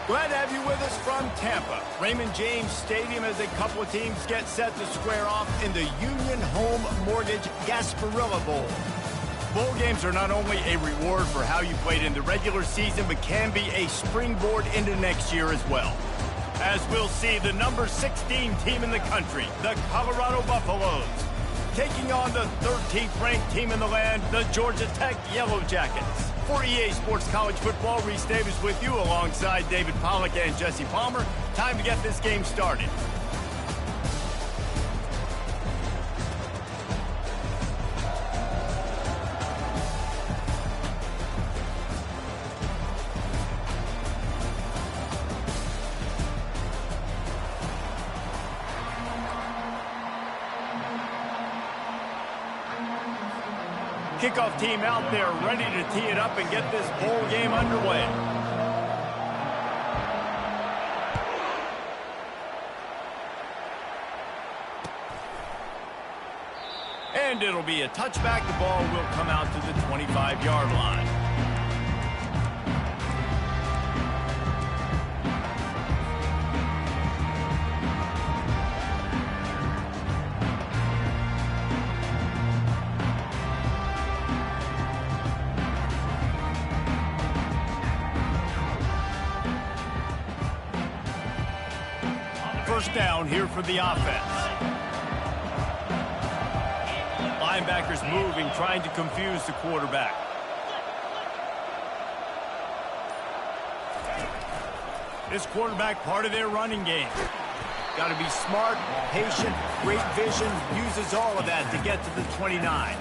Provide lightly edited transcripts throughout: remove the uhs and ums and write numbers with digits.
Glad to have you with us from Tampa. Raymond James Stadium as a couple of teams get set to square off in the Union Home Mortgage Gasparilla Bowl. Bowl games are not only a reward for how you played in the regular season, but can be a springboard into next year as well. As we'll see, the number 16 team in the country, the Colorado Buffaloes, taking on the 13th ranked team in the land, the Georgia Tech Yellow Jackets. For EA Sports College Football, Reese Davis with you alongside David Pollack and Jesse Palmer. Time to get this game started. Kickoff team out there ready to tee it up and get this bowl game underway. And it'll be a touchback. The ball will come out to the 25-yard line. First down here for the offense. Linebackers moving, trying to confuse the quarterback. This quarterback, part of their running game. Got to be smart, patient, great vision, uses all of that to get to the 29.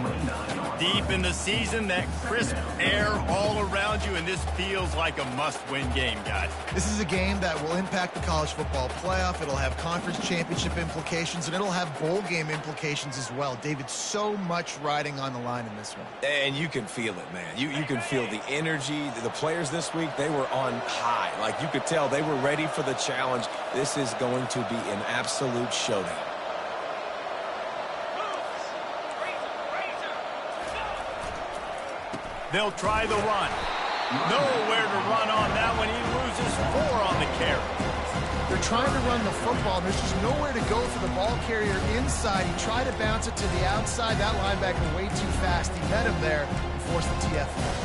Deep in the season, that crisp air all around you, and this feels like a must-win game, guys. This is a game that will impact the college football playoff. It'll have conference championship implications, and it'll have bowl game implications as well. David, so much riding on the line in this one. And you can feel it, man. You can feel the energy. The players this week, they were on high. Like, you could tell they were ready for the challenge. This is going to be an absolute showdown. They'll try the run. Nowhere to run on that one. He loses 4 on the carry. They're trying to run the football. There's just nowhere to go for the ball carrier inside. He tried to bounce it to the outside. That linebacker way too fast. He met him there and forced the TFL.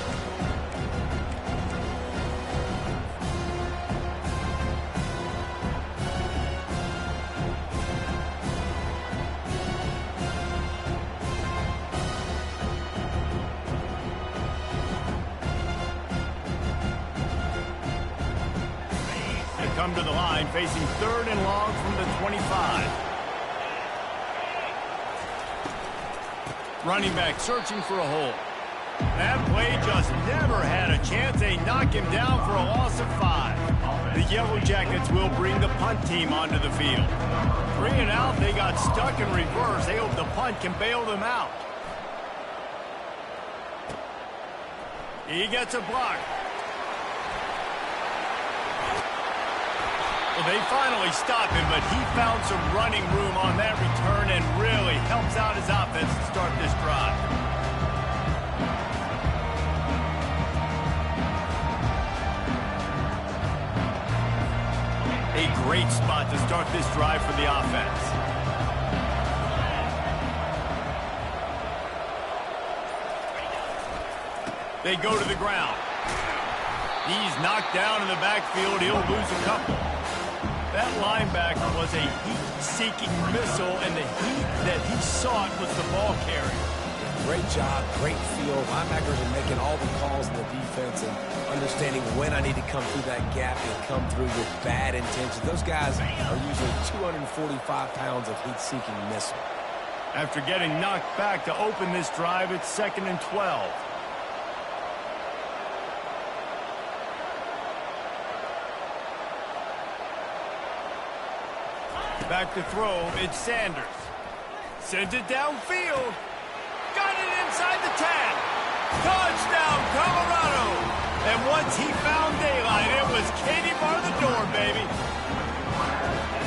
Come to the line, facing 3rd and long from the 25. Running back searching for a hole. That play just never had a chance. They knock him down for a loss of 5. The Yellow Jackets will bring the punt team onto the field. 3 and out, they got stuck in reverse. They hope the punt can bail them out. He gets a block. Well, they finally stop him, but he found some running room on that return and really helps out his offense to start this drive. A great spot to start this drive for the offense. They go to the ground. He's knocked down in the backfield. He'll lose a couple. That linebacker was a heat-seeking missile, and the heat that he sought was the ball carrier. Great job, great feel. Linebackers are making all the calls in the defense and understanding when I need to come through that gap and come through with bad intentions. Those guys are usually 245 pounds of heat-seeking missile. After getting knocked back to open this drive, it's 2nd and 12. Back to throw, it's Sanders. Sends it downfield. Got it inside the 10. Touchdown, Colorado. And once he found daylight, it was Katie bar the door, baby.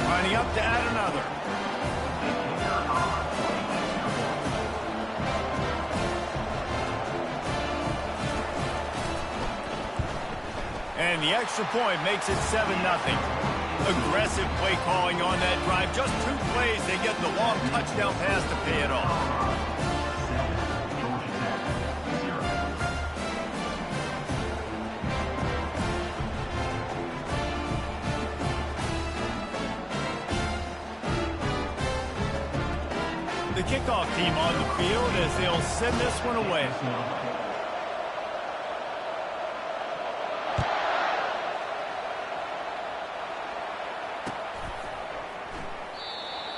Lining up to add another. And the extra point makes it 7-0. Aggressive play calling on that drive. Just 2 plays, they get the long touchdown pass to pay it off. The kickoff team on the field as they'll send this one away.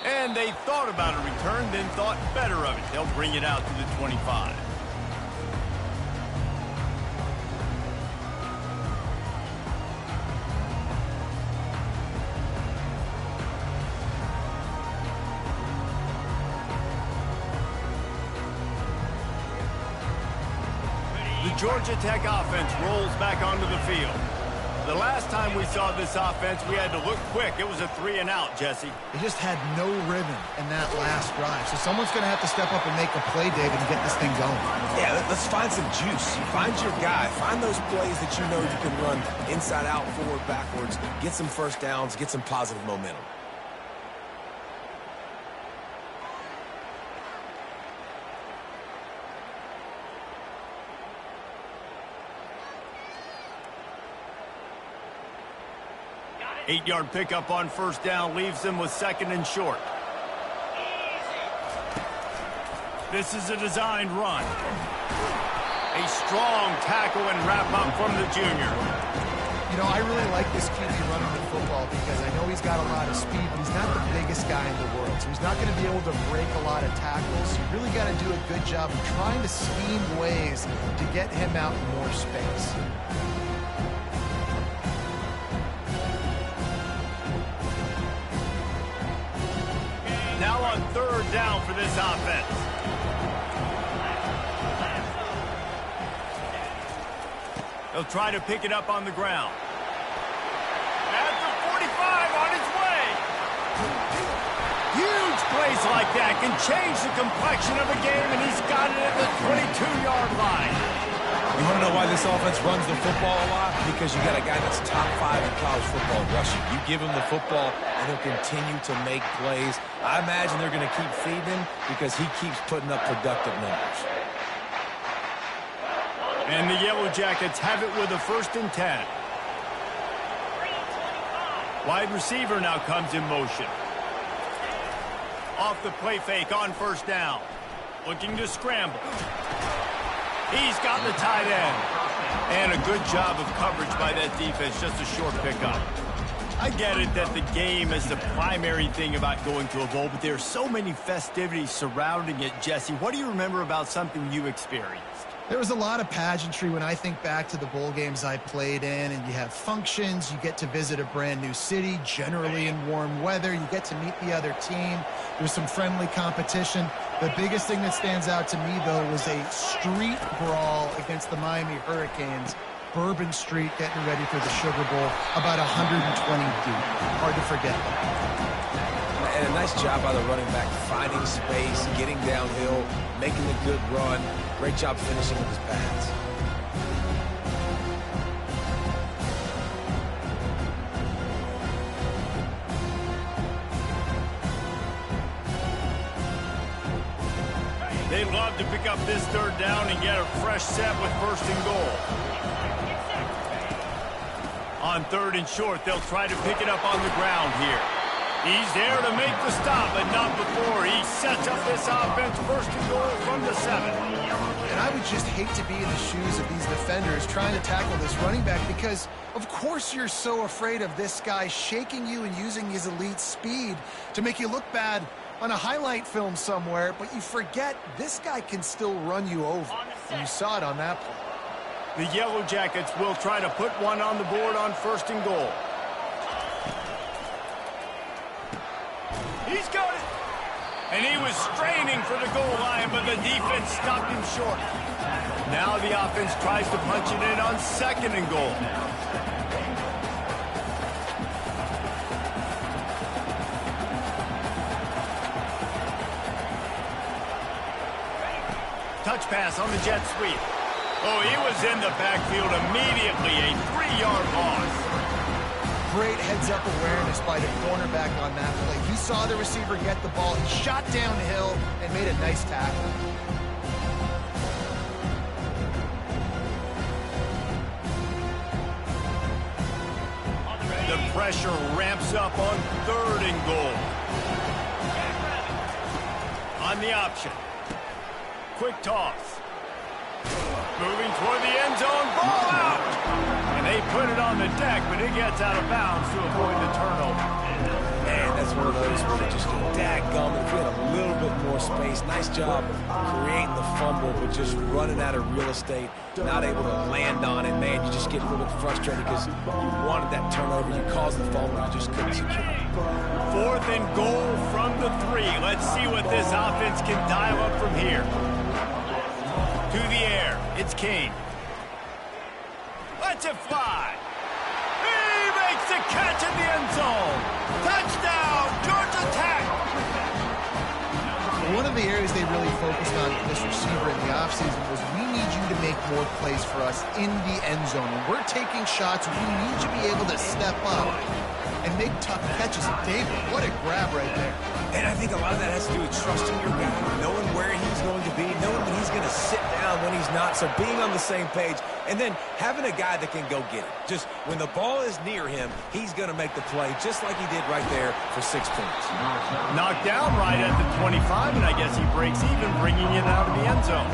And they thought about a return, then thought better of it. They'll bring it out to the 25. The Georgia Tech offense rolls back onto the field. The last time we saw this offense, we had to look quick. It was a 3-and-out, Jesse. They just had no rhythm in that last drive. So someone's going to have to step up and make a play, David, and get this thing going. Yeah, let's find some juice. Find your guy. Find those plays that you know you can run inside out, forward, backwards. Get some first downs. Get some positive momentum. Eight-yard pickup on first down leaves them with 2nd and short. This is a designed run. A strong tackle and wrap-up from the junior. You know, I really like this QB running the football because I know he's got a lot of speed, but he's not the biggest guy in the world. So he's not going to be able to break a lot of tackles. You really got to do a good job of trying to scheme ways to get him out in more space. Now on 3rd down for this offense. They'll try to pick it up on the ground. At the 45 on his way. Huge plays like that can change the complexion of a game, and he's got it at the 22-yard line. You want to know why this offense runs the football a lot? Because you got a guy that's top 5 in college football rushing. You give him the football, and he'll continue to make plays. I imagine they're going to keep feeding him because he keeps putting up productive numbers. And the Yellow Jackets have it with a 1st and 10. Wide receiver now comes in motion. Off the play fake on first down. Looking to scramble. He's got the tight end. And a good job of coverage by that defense, just a short pickup. I get it that the game is the primary thing about going to a bowl, but there are so many festivities surrounding it, Jesse. What do you remember about something you experienced? There was a lot of pageantry when I think back to the bowl games I played in, and you have functions, you get to visit a brand new city, generally in warm weather, you get to meet the other team, there's some friendly competition. The biggest thing that stands out to me, though, was a street brawl against the Miami Hurricanes. Bourbon Street getting ready for the Sugar Bowl, about 120 deep. Hard to forget that. And a nice job by the running back, finding space, getting downhill, making a good run. Great job finishing with his pads. They'd love to pick up this 3rd down and get a fresh set with 1st and goal. On 3rd and short, they'll try to pick it up on the ground here. He's there to make the stop, but not before. He sets up this offense 1st and goal from the 7. And I would just hate to be in the shoes of these defenders trying to tackle this running back because, of course, you're so afraid of this guy shaking you and using his elite speed to make you look bad on a highlight film somewhere, but you forget this guy can still run you over. And you saw it on that play. The Yellow Jackets will try to put one on the board on 1st and goal. He's got it. And he was straining for the goal line, but the defense stopped him short. Now the offense tries to punch it in on 2nd and goal. Touch pass on the jet sweep. Oh, he was in the backfield immediately, a 3-yard loss. Great heads-up awareness by the cornerback on that play. He saw the receiver get the ball. He shot downhill and made a nice tackle. The pressure ramps up on 3rd and goal. On the option. Quick toss. Moving toward the end zone. Ball out. And they put it on the deck, but it gets out of bounds to avoid the turnover. Man, that's one of those where you just go, dadgummit, if we had a little bit more space. Nice job creating the fumble, but just running out of real estate, not able to land on it. Man, you just get a little bit frustrated because you wanted that turnover. You caused the fumble, you just couldn't secure it. 4th and goal from the 3. Let's see what this offense can dial up from here. To the air, it's King. Lets it fly. He makes the catch in the end zone. Touchdown, Georgia Tech. One of the areas they really focused on for this receiver in the offseason was we need you to make more plays for us in the end zone. When we're taking shots, we need you to be able to step up and make tough catches. David, what a grab right there. And I think a lot of that has to do with trusting your guy, knowing where he's going to be, knowing when he's going to sit down, when he's not, so being on the same page, and then having a guy that can go get it. Just when the ball is near him, he's going to make the play, just like he did right there for 6 points. Knocked down right at the 25, and I guess he breaks even, bringing it out of the end zone.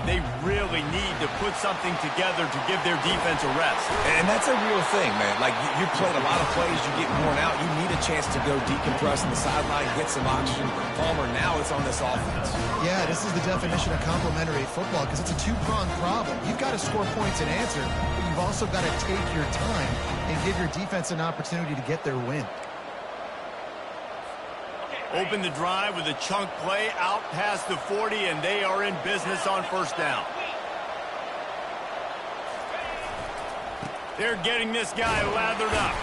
They really need to put something together to give their defense a rest. And that's a real thing, man. Like, you played a lot of plays, you get worn out, you need a chance to go decompress on the sideline, get some oxygen. Palmer, now it's on this offense. Yeah, this is the definition of complementary football because it's a two-pronged problem. You've got to score points and answer, but you've also got to take your time and give your defense an opportunity to get their win. Open the drive with a chunk play out past the 40, and they are in business on 1st down. They're getting this guy lathered up.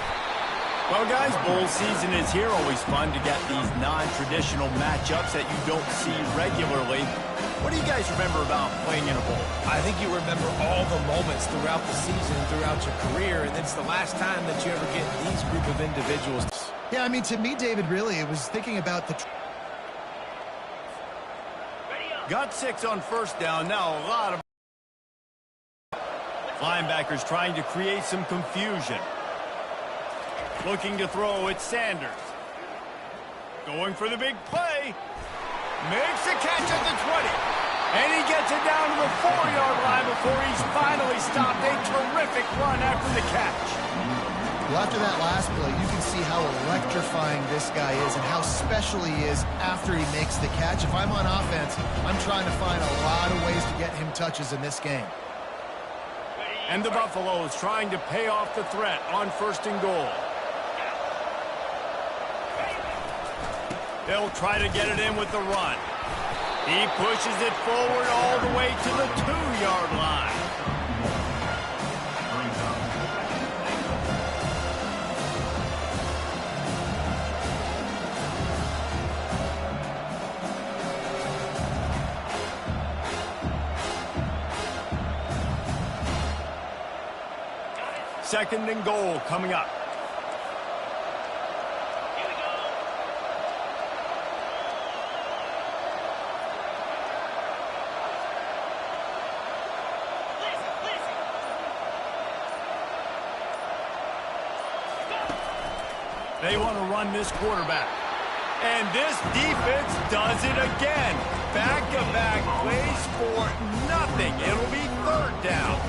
Well, guys, bowl season is here. Always fun to get these non-traditional matchups that you don't see regularly. What do you guys remember about playing in a bowl? I think you remember all the moments throughout the season, throughout your career, and it's the last time that you ever get these group of individuals. Yeah, I mean, to me, David, really, it was thinking about the... Got 6 on 1st down. Now a lot of linebackers trying to create some confusion. Looking to throw, it's Sanders. Going for the big play. Makes the catch at the 20. And he gets it down to the 4-yard line before he's finally stopped. A terrific run after the catch. Well, after that last play, you can see how electrifying this guy is and how special he is after he makes the catch. If I'm on offense, I'm trying to find a lot of ways to get him touches in this game. And the Buffaloes trying to pay off the threat on 1st and goal. They'll try to get it in with the run. He pushes it forward all the way to the 2-yard line. Second and goal coming up. Here we go. They want to run this quarterback. And this defense does it again. Back-to-back plays for nothing. It'll be 3rd down.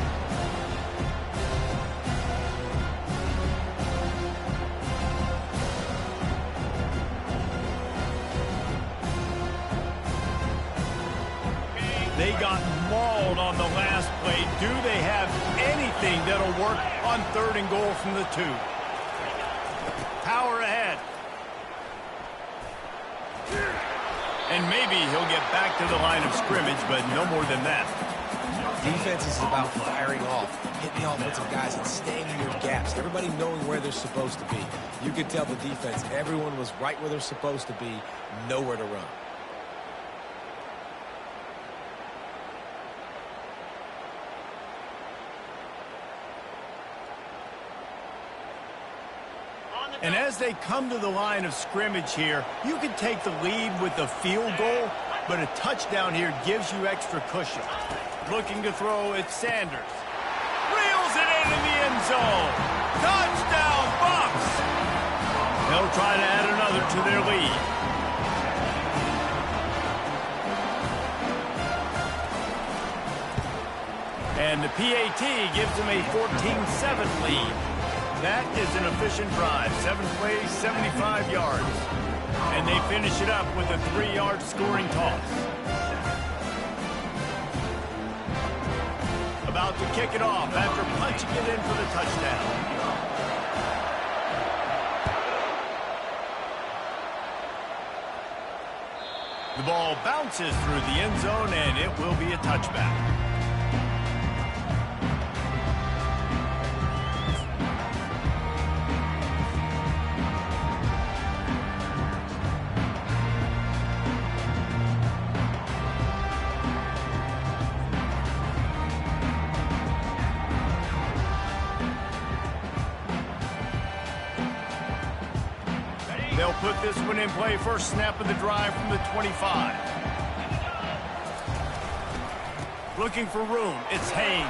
They got mauled on the last play. Do they have anything that'll work on 3rd and goal from the 2? Power ahead. And maybe he'll get back to the line of scrimmage, but no more than that. Defense is about firing off, hitting the offensive guys, and staying in your gaps. Everybody knowing where they're supposed to be. You could tell the defense, everyone was right where they're supposed to be, nowhere to run. And as they come to the line of scrimmage here, you can take the lead with a field goal, but a touchdown here gives you extra cushion. Looking to throw, it's Sanders. Reels it into the end zone. Touchdown, Bucs! They'll try to add another to their lead. And the PAT gives them a 14-7 lead. That is an efficient drive. 7 plays, 75 yards. And they finish it up with a 3-yard scoring toss. About to kick it off after punching it in for the touchdown. The ball bounces through the end zone, and it will be a touchback. They'll put this one in play. First snap of the drive from the 25. Looking for room. It's Haynes.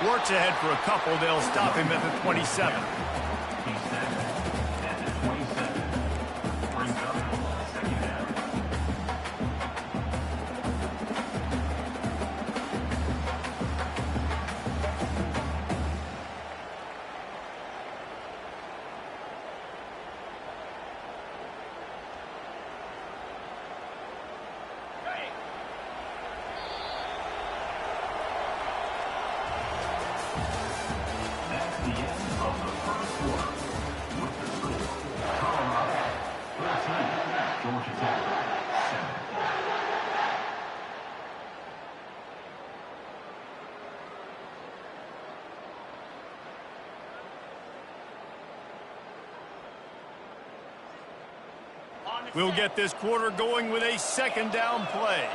Works ahead for a couple. They'll stop him at the 27. We'll get this quarter going with a 2nd down play.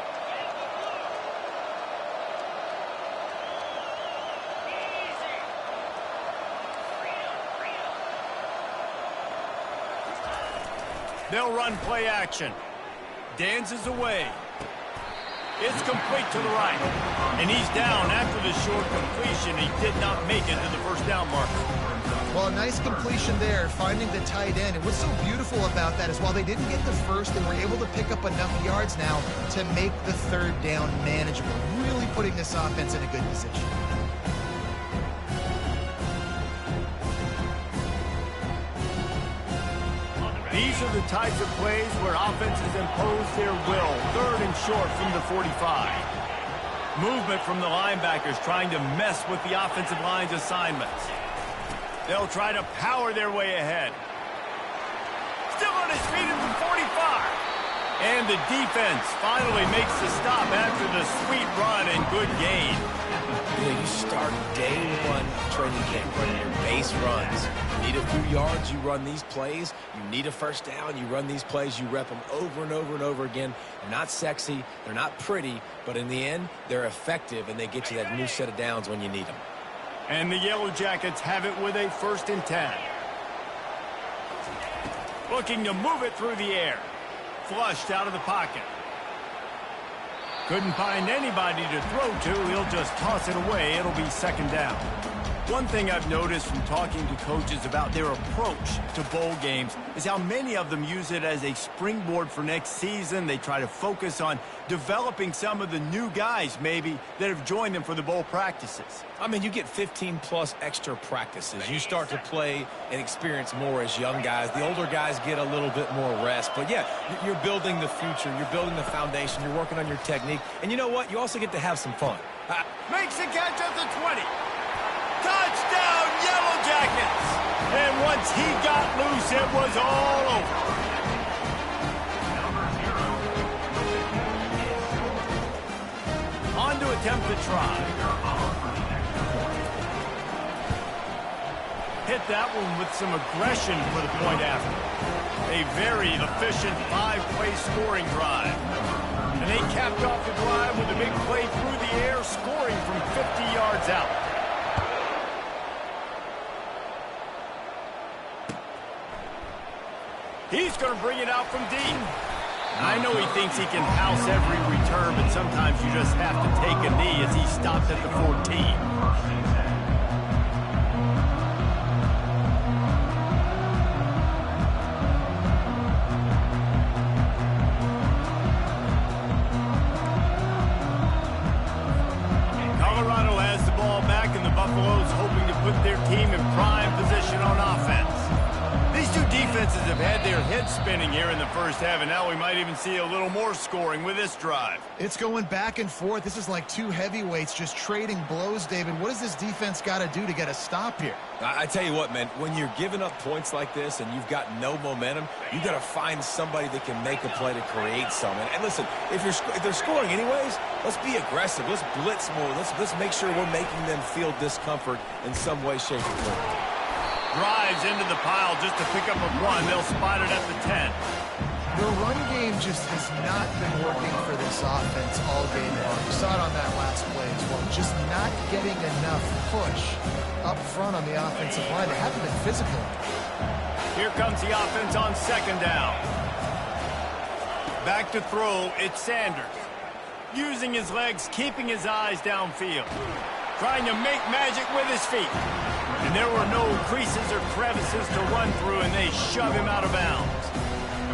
They'll run play action. Dances away. It's complete to the right. And he's down after the short completion. He did not make it to the first down marker. Well, a nice completion there, finding the tight end. And what's so beautiful about that is while they didn't get the first, they were able to pick up enough yards now to make the 3rd down manageable, really putting this offense in a good position. These are the types of plays where offenses impose their will. 3rd and short from the 45. Movement from the linebackers trying to mess with the offensive line's assignments. They'll try to power their way ahead. Still on his feet at the 45. And the defense finally makes the stop after the sweet run and good gain. You know, you start day 1 training camp running your base runs. You need a few yards, you run these plays. You need a first down, you run these plays. You rep them over and over and over again. They're not sexy, they're not pretty, but in the end, they're effective, and they get you that new set of downs when you need them. And the Yellow Jackets have it with a 1st and 10. Looking to move it through the air. Flushed out of the pocket. Couldn't find anybody to throw to. He'll just toss it away. It'll be 2nd down. One thing I've noticed from talking to coaches about their approach to bowl games is how many of them use it as a springboard for next season. They try to focus on developing some of the new guys, maybe, that have joined them for the bowl practices. I mean, you get 15-plus extra practices. You start to play and experience more as young guys. The older guys get a little bit more rest. But, yeah, you're building the future. You're building the foundation. You're working on your technique. And you know what? You also get to have some fun. Makes the catch at the 20. Touchdown, Yellow Jackets! And once he got loose, it was all over. On to attempt the try. Hit that one with some aggression for the point after. A very efficient 5-play scoring drive. And they capped off the drive with a big play through the air, scoring from 50 yards out. He's going to bring it out from deep. I know he thinks he can house every return, but sometimes you just have to take a knee as he stopped at the 14. Colorado has the ball back, and the Buffaloes hoping to put their team in prime position on offense. These two defenses have had their heads spinning here in the first half, and now we might even see a little more scoring with this drive. It's going back and forth. This is like two heavyweights just trading blows, David. What does this defense got to do to get a stop here? I tell you what, man, when you're giving up points like this and you've got no momentum, you got to find somebody that can make a play to create some. And listen, if they're scoring anyways, let's be aggressive. Let's blitz more. Let's make sure we're making them feel discomfort in some way, shape, or form. Drives into the pile just to pick up a one. They'll spot it at the 10. The run game just has not been working for this offense all game long. You saw it on that last play as well. Just not getting enough push up front on the offensive line. They haven't been physical. Here comes the offense on second down. Back to throw, it's Sanders. Using his legs, keeping his eyes downfield. Trying to make magic with his feet. And there were no creases or crevices to run through, and they shove him out of bounds.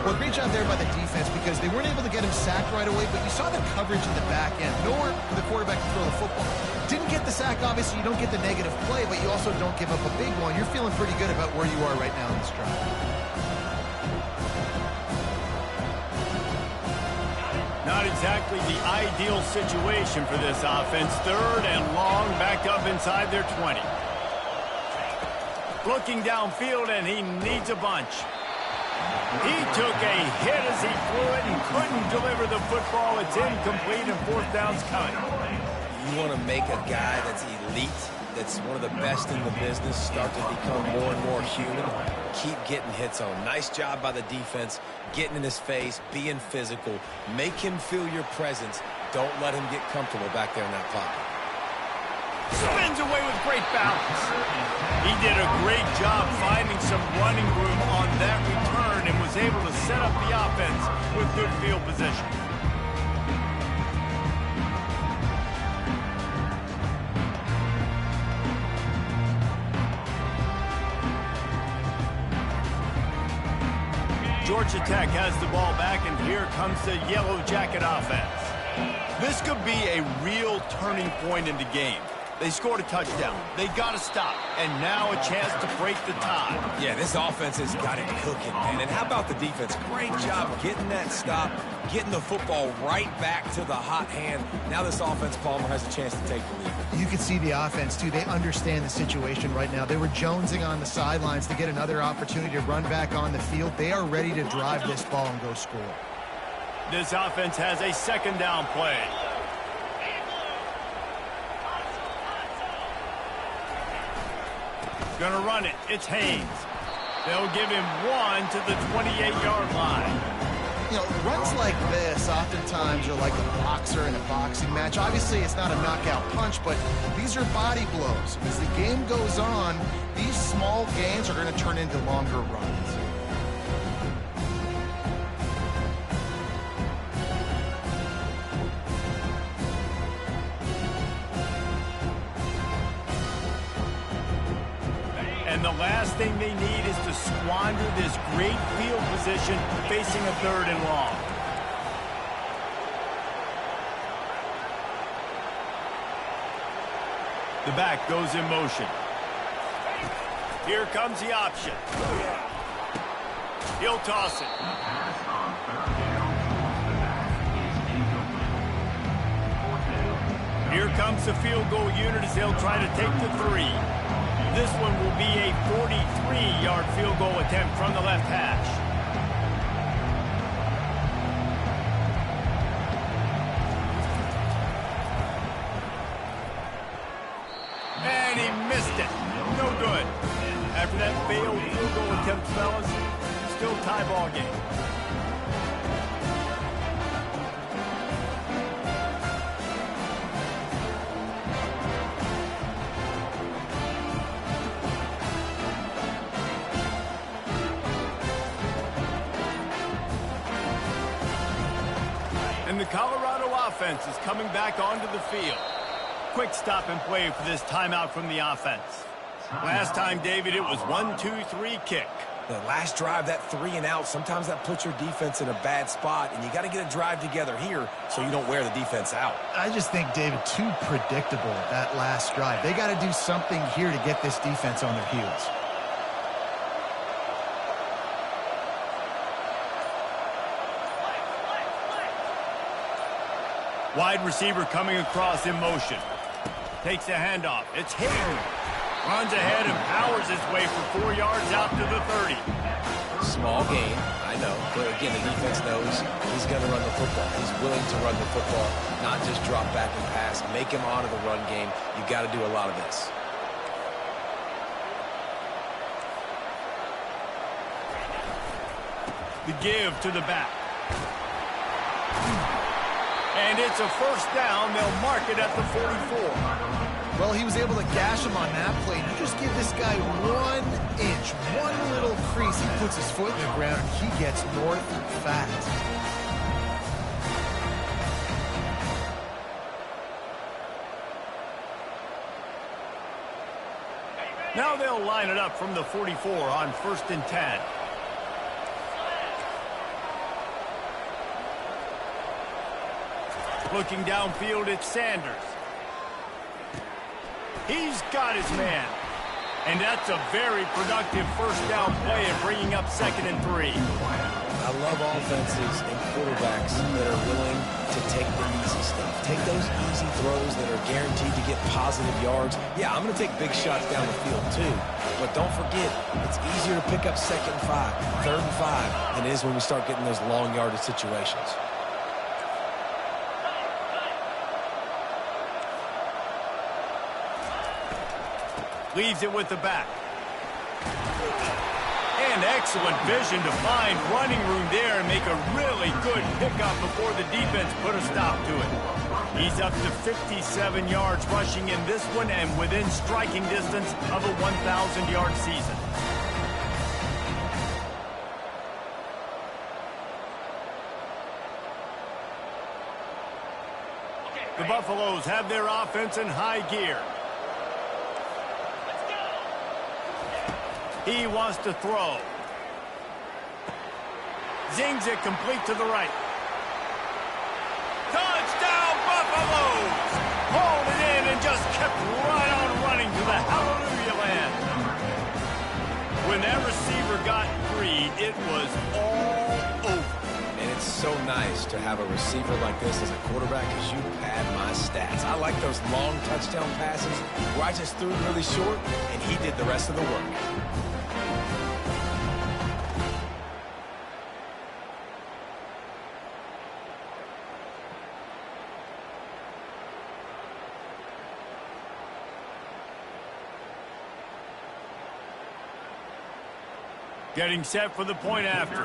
Well, great job there by the defense because they weren't able to get him sacked right away, but you saw the coverage in the back end. Nowhere for the quarterback to throw the football. Didn't get the sack, obviously. You don't get the negative play, but you also don't give up a big one. You're feeling pretty good about where you are right now in this drive. Not exactly the ideal situation for this offense. Third and long, back up inside their 20. Looking downfield, and he needs a bunch. He took a hit as he threw it and couldn't deliver the football. It's incomplete, and fourth down's coming. You want to make a guy that's elite, that's one of the best in the business, start to become more and more human. Keep getting hits on him. Nice job by the defense, getting in his face, being physical. Make him feel your presence. Don't let him get comfortable back there in that pocket. Spins away with great balance. He did a great job finding some running room on that return and was able to set up the offense with good field position. Georgia Tech has the ball back, and here comes the Yellow Jacket offense. This could be a real turning point in the game. They scored a touchdown. They got to stop. And now a chance to break the tie. Yeah, this offense has got it cooking, man. And how about the defense? Great job getting that stop, getting the football right back to the hot hand. Now this offense, Palmer, has a chance to take the lead. You can see the offense, too. They understand the situation right now. They were jonesing on the sidelines to get another opportunity to run back on the field. They are ready to drive this ball and go score. This offense has a second down play. Gonna run it. It's Haynes. They'll give him one to the 28-yard line. You know, runs like this oftentimes are like a boxer in a boxing match. Obviously, it's not a knockout punch, but these are body blows. As the game goes on, these small gains are going to turn into longer runs. And the last thing they need is to squander this great field position facing a 3rd and long. The back goes in motion. Here comes the option. He'll toss it. Here comes the field goal unit as they'll try to take the 3. This one will be a 43-yard field goal attempt from the left hash. And he missed it. No good. After that failed field goal attempt, fellas, still tie ball game. And the Colorado offense is coming back onto the field. Quick stop and play for this timeout from the offense. Last time, David, it was 1-2-3 kick. The last drive, that 3 and out, sometimes that puts your defense in a bad spot, and you got to get a drive together here so you don't wear the defense out. I just think, David, too predictable that last drive. They got to do something here to get this defense on their heels. Wide receiver coming across in motion. Takes a handoff. It's Hayden. Runs ahead and powers his way for 4 yards out to the 30. Small gain, I know. But again, the defense knows he's going to run the football. He's willing to run the football, not just drop back and pass. Make him honor the run game. You got to do a lot of this. The give to the back. And it's a first down. They'll mark it at the 44. Well, he was able to gash him on that play. You just give this guy 1 inch, one little crease. He puts his foot in the ground, and he gets north fast. Now they'll line it up from the 44 on 1st and 10. Looking downfield, it's Sanders. He's got his man. And that's a very productive first down play of bringing up 2nd and 3. I love offenses and quarterbacks that are willing to take the easy stuff. Take those easy throws that are guaranteed to get positive yards. Yeah, I'm going to take big shots down the field too. But don't forget, it's easier to pick up 2nd and 5, 3rd and 5 than it is when we start getting those long yardage situations. Leaves it with the back. And excellent vision to find running room there and make a really good pickup before the defense put a stop to it. He's up to 57 yards rushing in this one and within striking distance of a 1,000-yard season. The Buffaloes have their offense in high gear. He wants to throw. Zings it complete to the right. Touchdown, Buffaloes! Hauled it in and just kept right on running to the hallelujah land. When that receiver got free, it was all over. And it's so nice to have a receiver like this as a quarterback because you pad my stats. I like those long touchdown passes where I just threw it really short and he did the rest of the work. Getting set for the point after.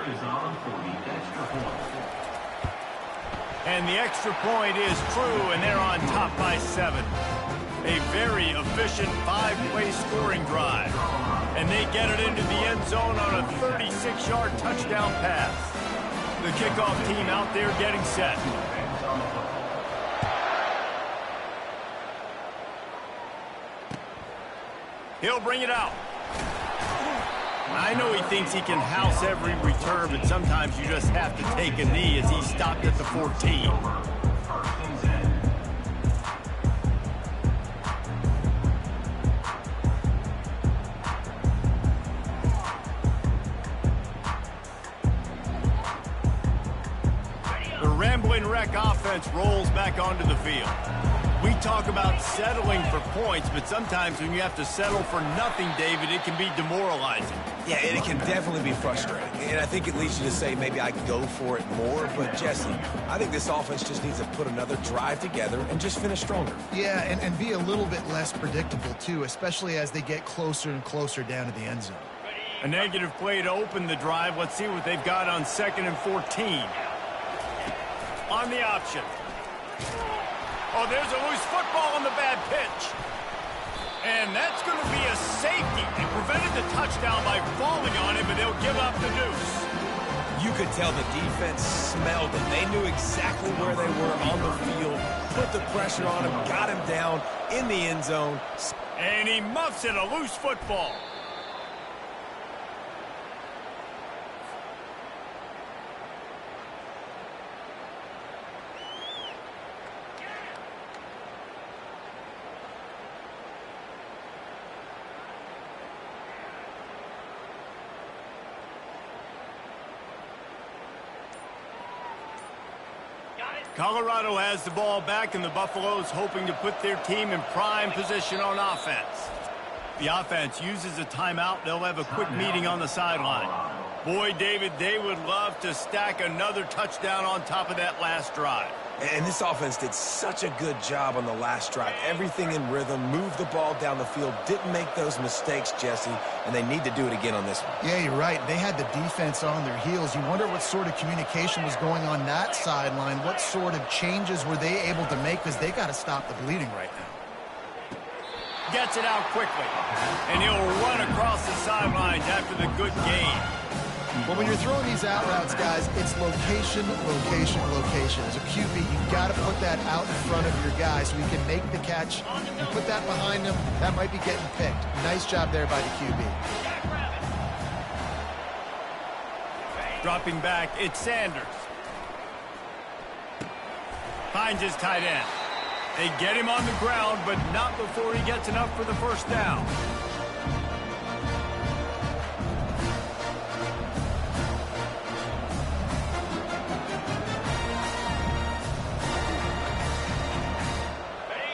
And the extra point is true, and they're on top by 7. A very efficient 5-play scoring drive. And they get it into the end zone on a 36-yard touchdown pass. The kickoff team out there getting set. He'll bring it out. I know he thinks he can house every return, but sometimes you just have to take a knee as he stopped at the 14. The Rambling Wreck offense rolls back onto the field. We talk about settling for points, but sometimes when you have to settle for nothing, David, it can be demoralizing. Yeah, and it can definitely be frustrating. And I think it leads you to say maybe I go for it more. But, Jesse, I think this offense just needs to put another drive together and just finish stronger. Yeah, and be a little bit less predictable, too, especially as they get closer and closer down to the end zone. A negative play to open the drive. Let's see what they've got on 2nd and 14. On the option. Oh, there's a loose football on the bad pitch. And that's going to be a safety. They prevented the touchdown by falling on him, but they'll give up the deuce. You could tell the defense smelled it. They knew exactly where they were on the field, put the pressure on him, got him down in the end zone. And he muffs it, a loose football. Colorado has the ball back, and the Buffaloes hoping to put their team in prime position on offense. The offense uses a timeout. They'll have a quick meeting on the sideline. Boy, David, they would love to stack another touchdown on top of that last drive. And this offense did such a good job on the last drive. Everything in rhythm, moved the ball down the field, didn't make those mistakes, Jesse, and they need to do it again on this one. Yeah, you're right. They had the defense on their heels. You wonder what sort of communication was going on that sideline. What sort of changes were they able to make, because they got to stop the bleeding right now. Gets it out quickly, and he'll run across the sidelines after the good gain. Well, when you're throwing these out routes, guys, it's location, location, location. As a QB, you've got to put that out in front of your guy so he can make the catch. You put that behind him, that might be getting picked. Nice job there by the QB. Dropping back, it's Sanders. Finds his tight end. They get him on the ground, but not before he gets enough for the first down.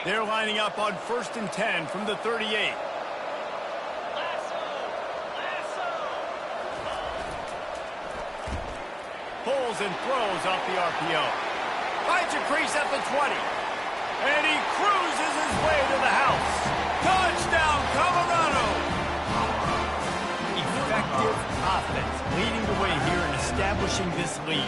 They're lining up on 1st and 10 from the 38. Pulls and throws off the RPO. Finds a crease at the 20. And he cruises his way to the house. Touchdown, Colorado! Effective offense, leading the way here and establishing this lead.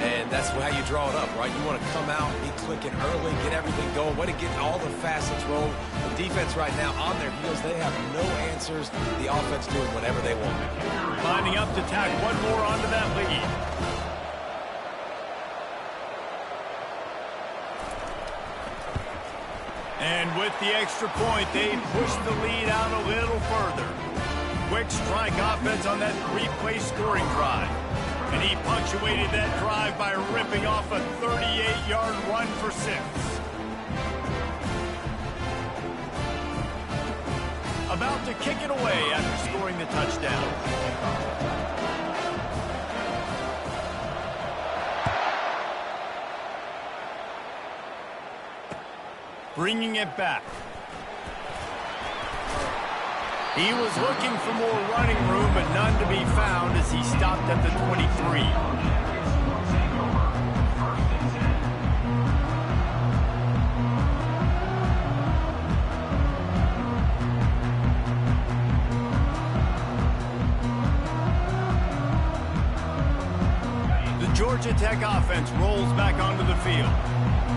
And that's how you draw it up, right? You want to come out, be clicking early, get everything going, way to get all the facets rolled. The defense right now on their heels, they have no answers. The offense doing whatever they want. Lining up to tack one more onto that lead. And with the extra point, they push the lead out a little further. Quick strike offense on that three-play scoring drive. And he punctuated that drive by ripping off a 38-yard run for 6. About to kick it away after scoring the touchdown. Bringing it back. He was looking for more running room, but none to be found as he stopped at the 23. The Georgia Tech offense rolls back onto the field.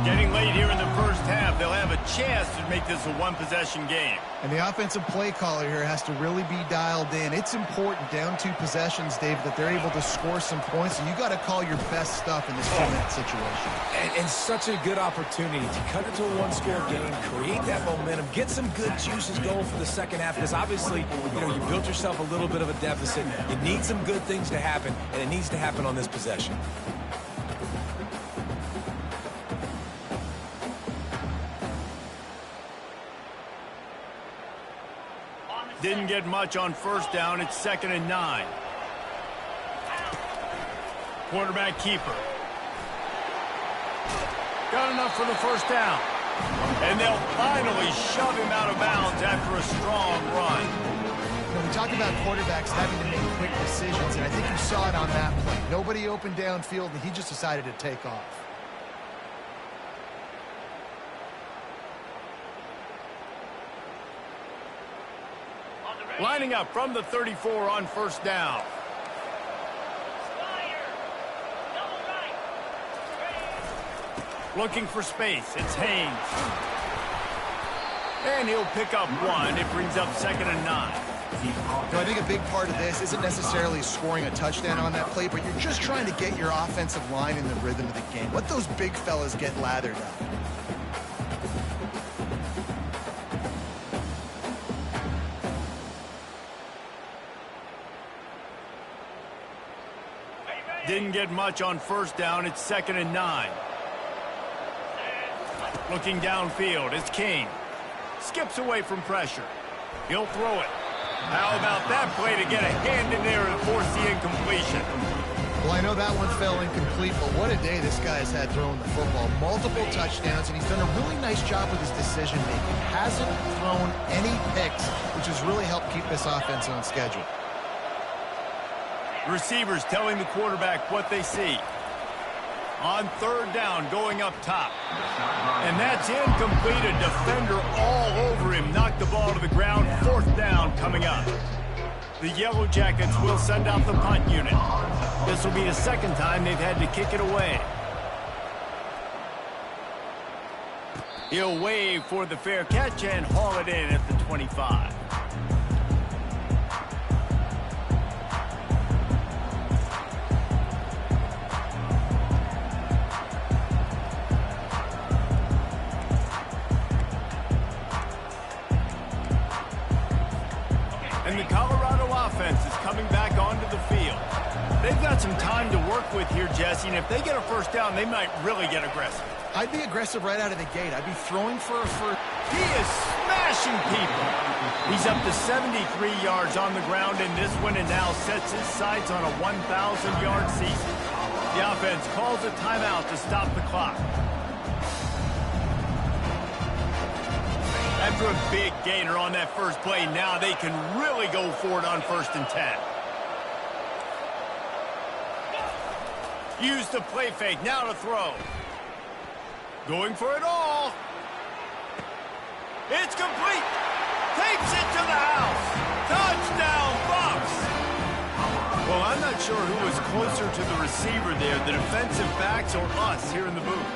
Getting late here in the first half, they'll have a chance to make this a one-possession game. And the offensive play caller here has to really be dialed in. It's important, down 2 possessions, Dave, that they're able to score some points. And you got to call your best stuff in this 2-minute situation. And such a good opportunity to cut it to a one-score game, create that momentum, get some good juices going for the second half. Because obviously, you built yourself a little bit of a deficit. You need some good things to happen, and it needs to happen on this possession. Didn't get much on first down. It's 2nd and 9. Quarterback keeper. Got enough for the first down. And they'll finally shove him out of bounds after a strong run. We talked about quarterbacks having to make quick decisions, and I think you saw it on that play. Nobody open downfield, and he just decided to take off. Lining up from the 34 on first down. Looking for space. It's Haynes. And he'll pick up 1. It brings up 2nd and 9. I think a big part of this isn't necessarily scoring a touchdown on that play, but you're just trying to get your offensive line in the rhythm of the game. Let those big fellas get lathered up. Didn't get much on first down. It's 2nd and 9. Looking downfield. It's King. Skips away from pressure. He'll throw it. How about that play to get a hand in there and force the incompletion? Well, I know that one fell incomplete, but what a day this guy has had throwing the football. Multiple touchdowns, and he's done a really nice job with his decision-making. Hasn't thrown any picks, which has really helped keep this offense on schedule. Receivers telling the quarterback what they see. On 3rd down, going up top. And that's incomplete. A defender all over him. Knocked the ball to the ground. 4th down coming up. The Yellow Jackets will send out the punt unit. This will be the 2nd time they've had to kick it away. He'll wave for the fair catch and haul it in at the 25. And the Colorado offense is coming back onto the field. They've got some time to work with here, Jesse, and if they get a first down, they might really get aggressive. I'd be aggressive right out of the gate. I'd be throwing for a first. He is smashing people. He's up to 73 yards on the ground in this one and now sets his sights on a 1,000-yard season. The offense calls a timeout to stop the clock. After a big gainer on that first play, now they can really go for it on 1st and 10. Use the play fake, now to throw. Going for it all. It's complete. Takes it to the house. Touchdown, Bucs. Well, I'm not sure who was closer to the receiver there, the defensive backs or us here in the booth.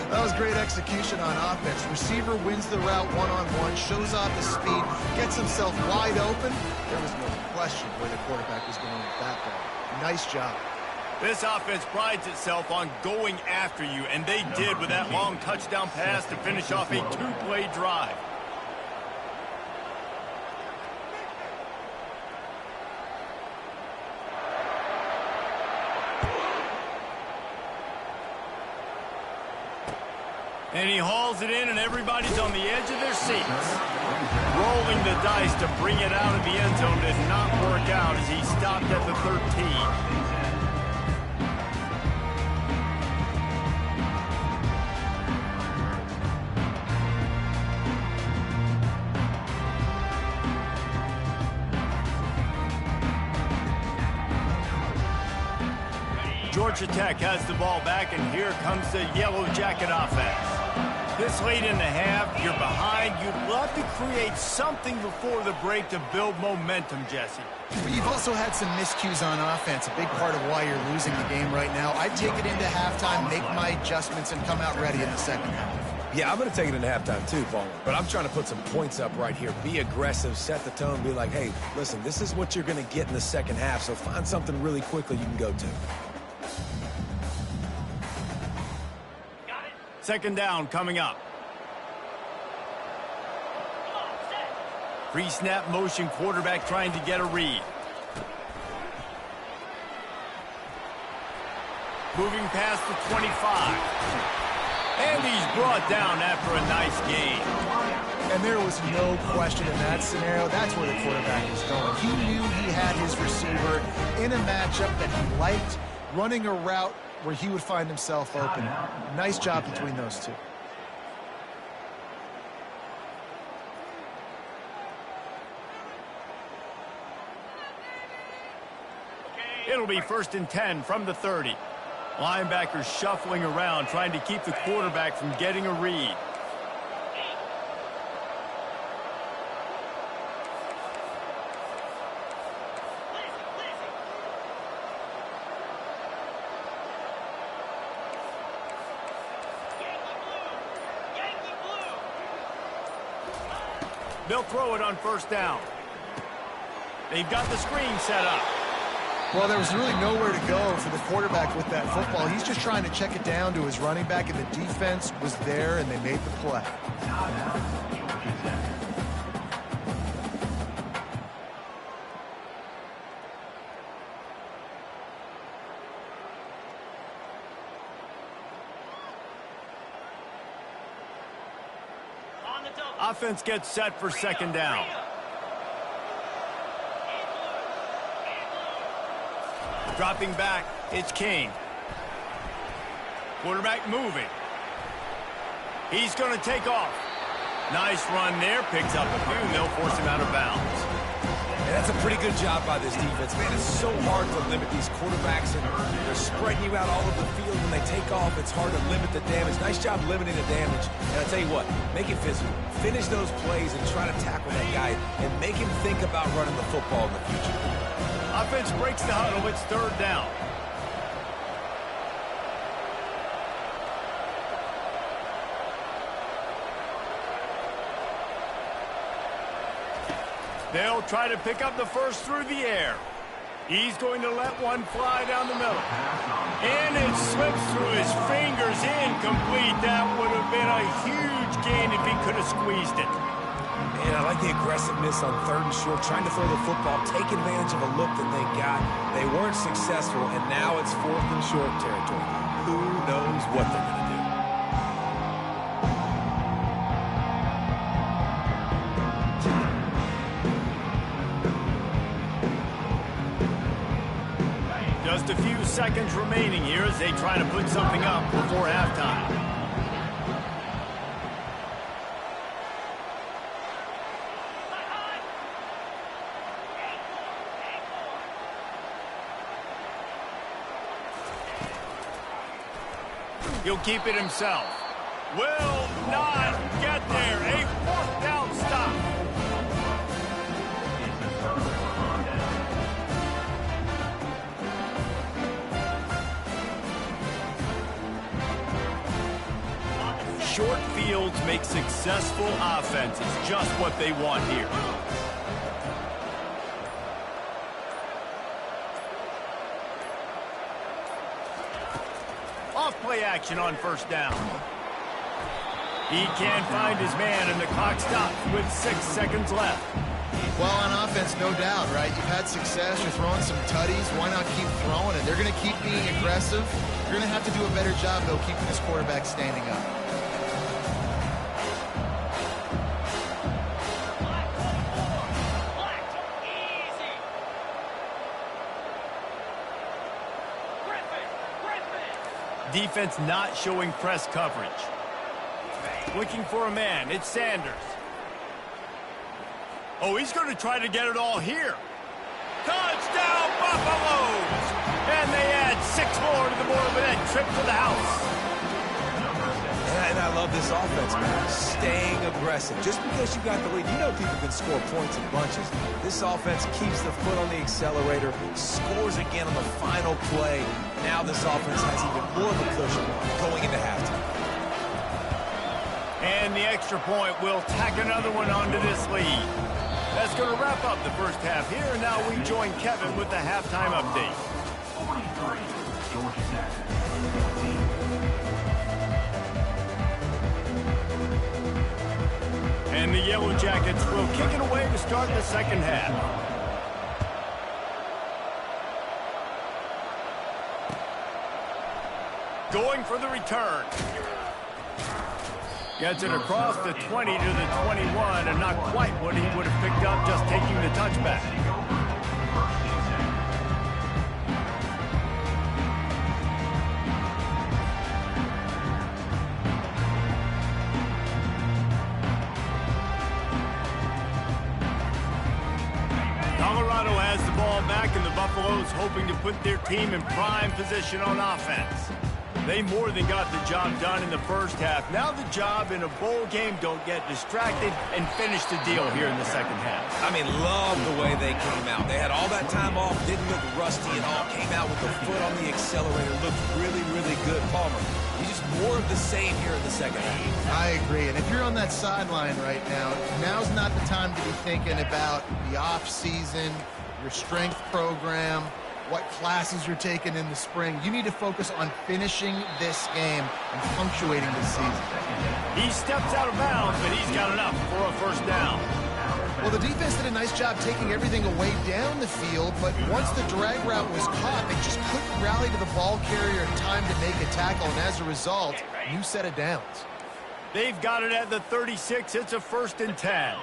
That was great execution on offense. Receiver wins the route one-on-one, shows off his speed, gets himself wide open. There was no question where the quarterback was going with that ball. Nice job. This offense prides itself on going after you, and they did with that long touchdown pass to finish off a 2-play drive. And he hauls it in, and everybody's on the edge of their seats. Rolling the dice to bring it out of the end zone did not work out as he stopped at the 13. Georgia Tech has the ball back, and here comes the Yellow Jacket offense. This late in the half, you're behind. You'd love to create something before the break to build momentum, Jesse. But you've also had some miscues on offense, a big part of why you're losing the game right now. I'd take it into halftime, make my adjustments, and come out ready in the second half. Yeah, I'm going to take it into halftime too, Paul. But I'm trying to put some points up right here. Be aggressive, set the tone, be like, hey, listen, this is what you're going to get in the second half, so find something really quickly you can go to. Second down coming up. Pre-snap motion, quarterback trying to get a read. Moving past the 25. And he's brought down after a nice gain. And there was no question in that scenario. That's where the quarterback was going. He knew he had his receiver in a matchup that he liked, running a route where he would find himself open. Nice job between those two. It'll be 1st and 10 from the 30. Linebackers shuffling around, trying to keep the quarterback from getting a read. They'll throw it on 1st down. They've got the screen set up. Well, there was really nowhere to go for the quarterback with that football. He's just trying to check it down to his running back, and the defense was there, and they made the play. Offense gets set for 2nd down. Dropping back, it's King. Quarterback moving. He's going to take off. Nice run there, picks up a few, and they'll force him out of bounds. And that's a pretty good job by this defense. Man, it's so hard to limit these quarterbacks, and they're spreading you out all over the field. When they take off, it's hard to limit the damage. Nice job limiting the damage. And I'll tell you what, make it physical. Finish those plays and try to tackle that guy and make him think about running the football in the future. Offense breaks the huddle. It's 3rd down. They'll try to pick up the first through the air. He's going to let one fly down the middle. And it slips through his fingers, incomplete. That would have been a huge gain if he could have squeezed it. Man, I like the aggressiveness on 3rd and short, trying to throw the football, take advantage of a look that they got. They weren't successful, and now it's 4th and short territory. Who knows what they're going to do? Just a few seconds remaining here as they try to put something up before halftime. He'll keep it himself. Will not get there. A 4th down stop. Short fields make successful offenses. Just what they want here. Off-play action on 1st down. He can't find his man, and the clock stops with 6 seconds left. Well, on offense, no doubt, right? You've had success. You're throwing some tutties. Why not keep throwing it? They're going to keep being aggressive. You're going to have to do a better job, though, keeping this quarterback standing up. Defense not showing press coverage. Looking for a man. It's Sanders. Oh, he's going to try to get it all here. Touchdown, Buffaloes! And they add 6 more to the board with that trip to the house. And I love this offense, man. Staying aggressive. Just because you got the lead, you know people can score points in bunches. This offense keeps the foot on the accelerator, scores again on the final play. Now this offense has even more of a cushion going into halftime. And the extra point will tack another one onto this lead. That's going to wrap up the first half here. And now we join Kevin with the halftime update. 43, Georgia Tech. And the Yellow Jackets will kick it away to start the second half. Going for the return. Gets it across the 20 to the 21, and not quite what he would have picked up just taking the touchback. Colorado has the ball back, and the Buffaloes hoping to put their team in prime position on offense. They more than got the job done in the first half. Now the job in a bowl game, don't get distracted and finish the deal here in the second half. I mean, love the way they came out. They had all that time off, didn't look rusty at all, came out with the foot on the accelerator, looked really, really good. Palmer, he's just more of the same here in the second half. I agree, and if you're on that sideline right now, now's not the time to be thinking about the off season, your strength program, what classes you're taking in the spring. You need to focus on finishing this game and punctuating this season. He steps out of bounds, but he's got enough for a first down. Well, the defense did a nice job taking everything away down the field, but once the drag route was caught, they just couldn't rally to the ball carrier in time to make a tackle, and as a result, new set of downs. They've got it at the 36. It's a 1st and 10.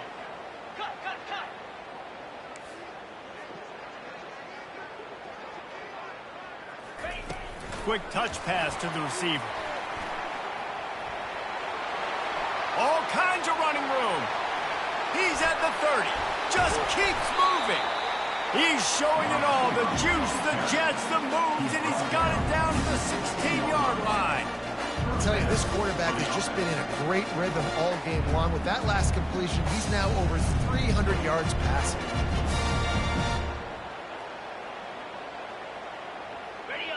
Quick touch pass to the receiver. All kinds of running room. He's at the 30. Just keeps moving. He's showing it all. The juice, the jets, the moves, and he's got it down to the 16-yard line. I'll tell you, this quarterback has just been in a great rhythm all game long. With that last completion, he's now over 300 yards passing.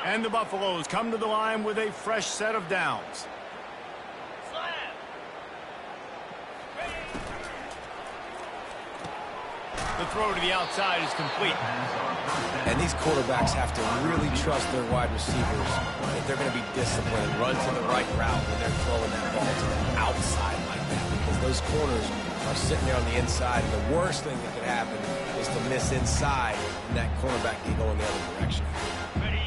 And the Buffaloes come to the line with a fresh set of downs. The throw to the outside is complete. And these quarterbacks have to really trust their wide receivers that they're going to be disciplined and run to the right route when they're throwing that ball to the outside like that, because those corners are sitting there on the inside, and the worst thing that could happen is to miss inside and that cornerback can go in the other direction.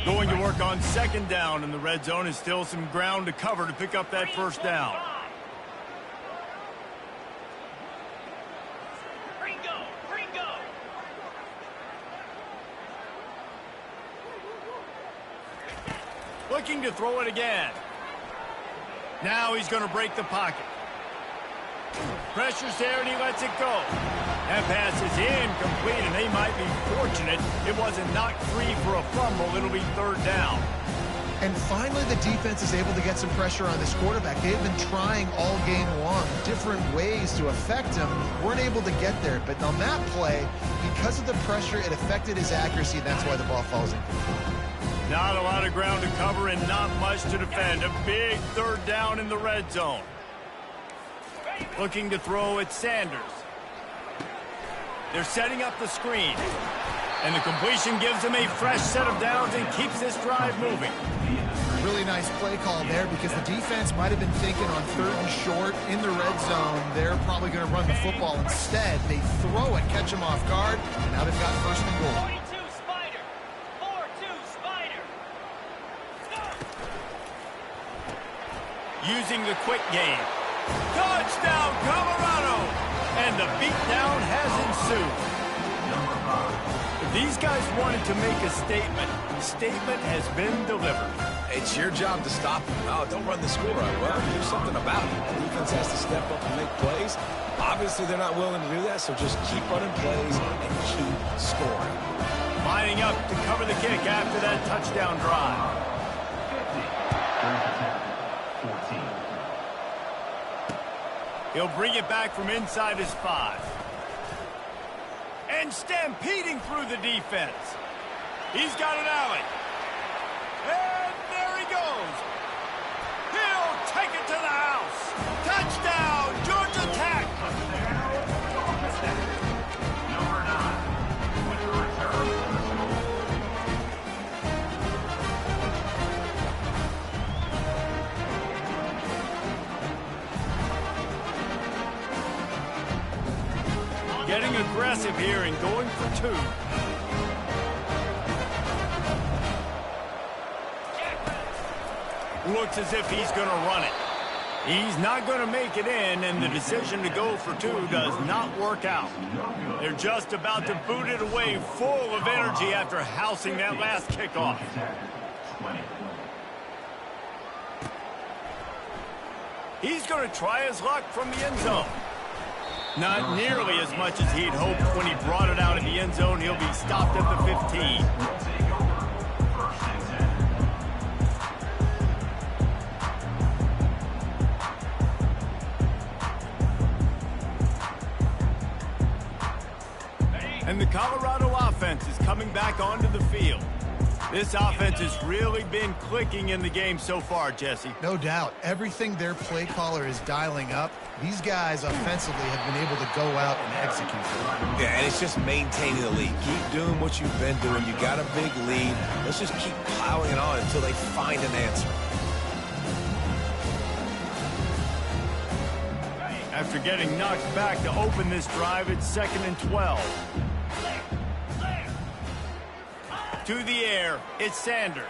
Going to work on 2nd down, and the red zone is still some ground to cover to pick up that 1st down. Looking to throw it again. Now he's going to break the pocket. Pressure's there, and he lets it go. That pass is incomplete, and they might be fortunate it wasn't knocked free for a fumble. It'll be 3rd down. And finally, the defense is able to get some pressure on this quarterback. They've been trying all game long different ways to affect him. Weren't able to get there. But on that play, because of the pressure, it affected his accuracy, and that's why the ball falls in. Not a lot of ground to cover and not much to defend. A big 3rd down in the red zone. Looking to throw at Sanders. They're setting up the screen. And the completion gives them a fresh set of downs and keeps this drive moving. Really nice play call there, because the defense might have been thinking on 3rd and short in the red zone. They're probably going to run the football instead. They throw it, catch them off guard, and now they've got 1st and goal. Using the quick game. Touchdown, Colorado! And the beatdown has ensued. If these guys wanted to make a statement, the statement has been delivered. It's your job to stop them. Oh, don't run the score out. Well, do something about it. The defense has to step up and make plays. Obviously, they're not willing to do that, so just keep running plays and keep scoring. Lining up to cover the kick after that touchdown drive. 14. He'll bring it back from inside his 5. And stampeding through the defense. He's got an alley. And there he goes. He'll take it to the house. Touchdown! Getting aggressive here and going for two. Looks as if he's going to run it. He's not going to make it in, and the decision to go for two does not work out. They're just about to boot it away, full of energy after housing that last kickoff. He's going to try his luck from the end zone. Not nearly as much as he'd hoped when he brought it out of the end zone. He'll be stopped at the 15. And the Colorado offense is coming back onto the field. This offense has really been clicking in the game so far, Jesse. No doubt. Everything their play caller is dialing up, these guys offensively have been able to go out and execute. Yeah, and it's just maintaining the lead. Keep doing what you've been doing. You got a big lead. Let's just keep plowing it on until they find an answer. After getting knocked back to open this drive, it's 2nd and 12. To the air, it's Sanders.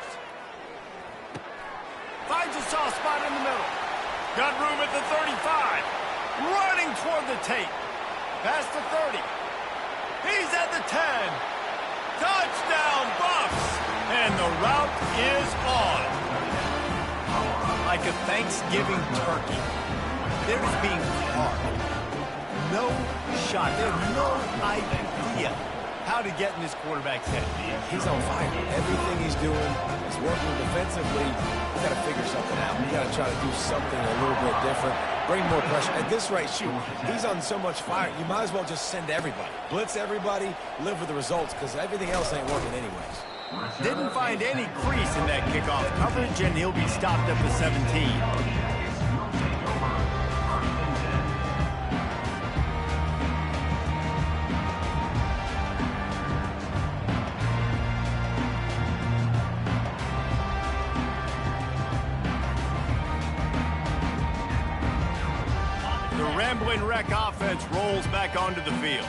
Finds a soft spot in the middle. Got room at the 35. Running toward the tape. Past the 30. He's at the 10. Touchdown, Bucks! And the route is on. Like a Thanksgiving turkey. They're just being carved. No shot. They have no idea how to get in this quarterback's head. He's on fire. Everything he's doing is working defensively. We got to figure something out. We got to try to do something a little bit different. Bring more pressure. At this rate, shoot, he's on so much fire, you might as well just send everybody. Blitz everybody, live with the results, because everything else ain't working anyways. Didn't find any crease in that kickoff coverage, and he'll be stopped at the 17. Rambling wreck offense rolls back onto the field.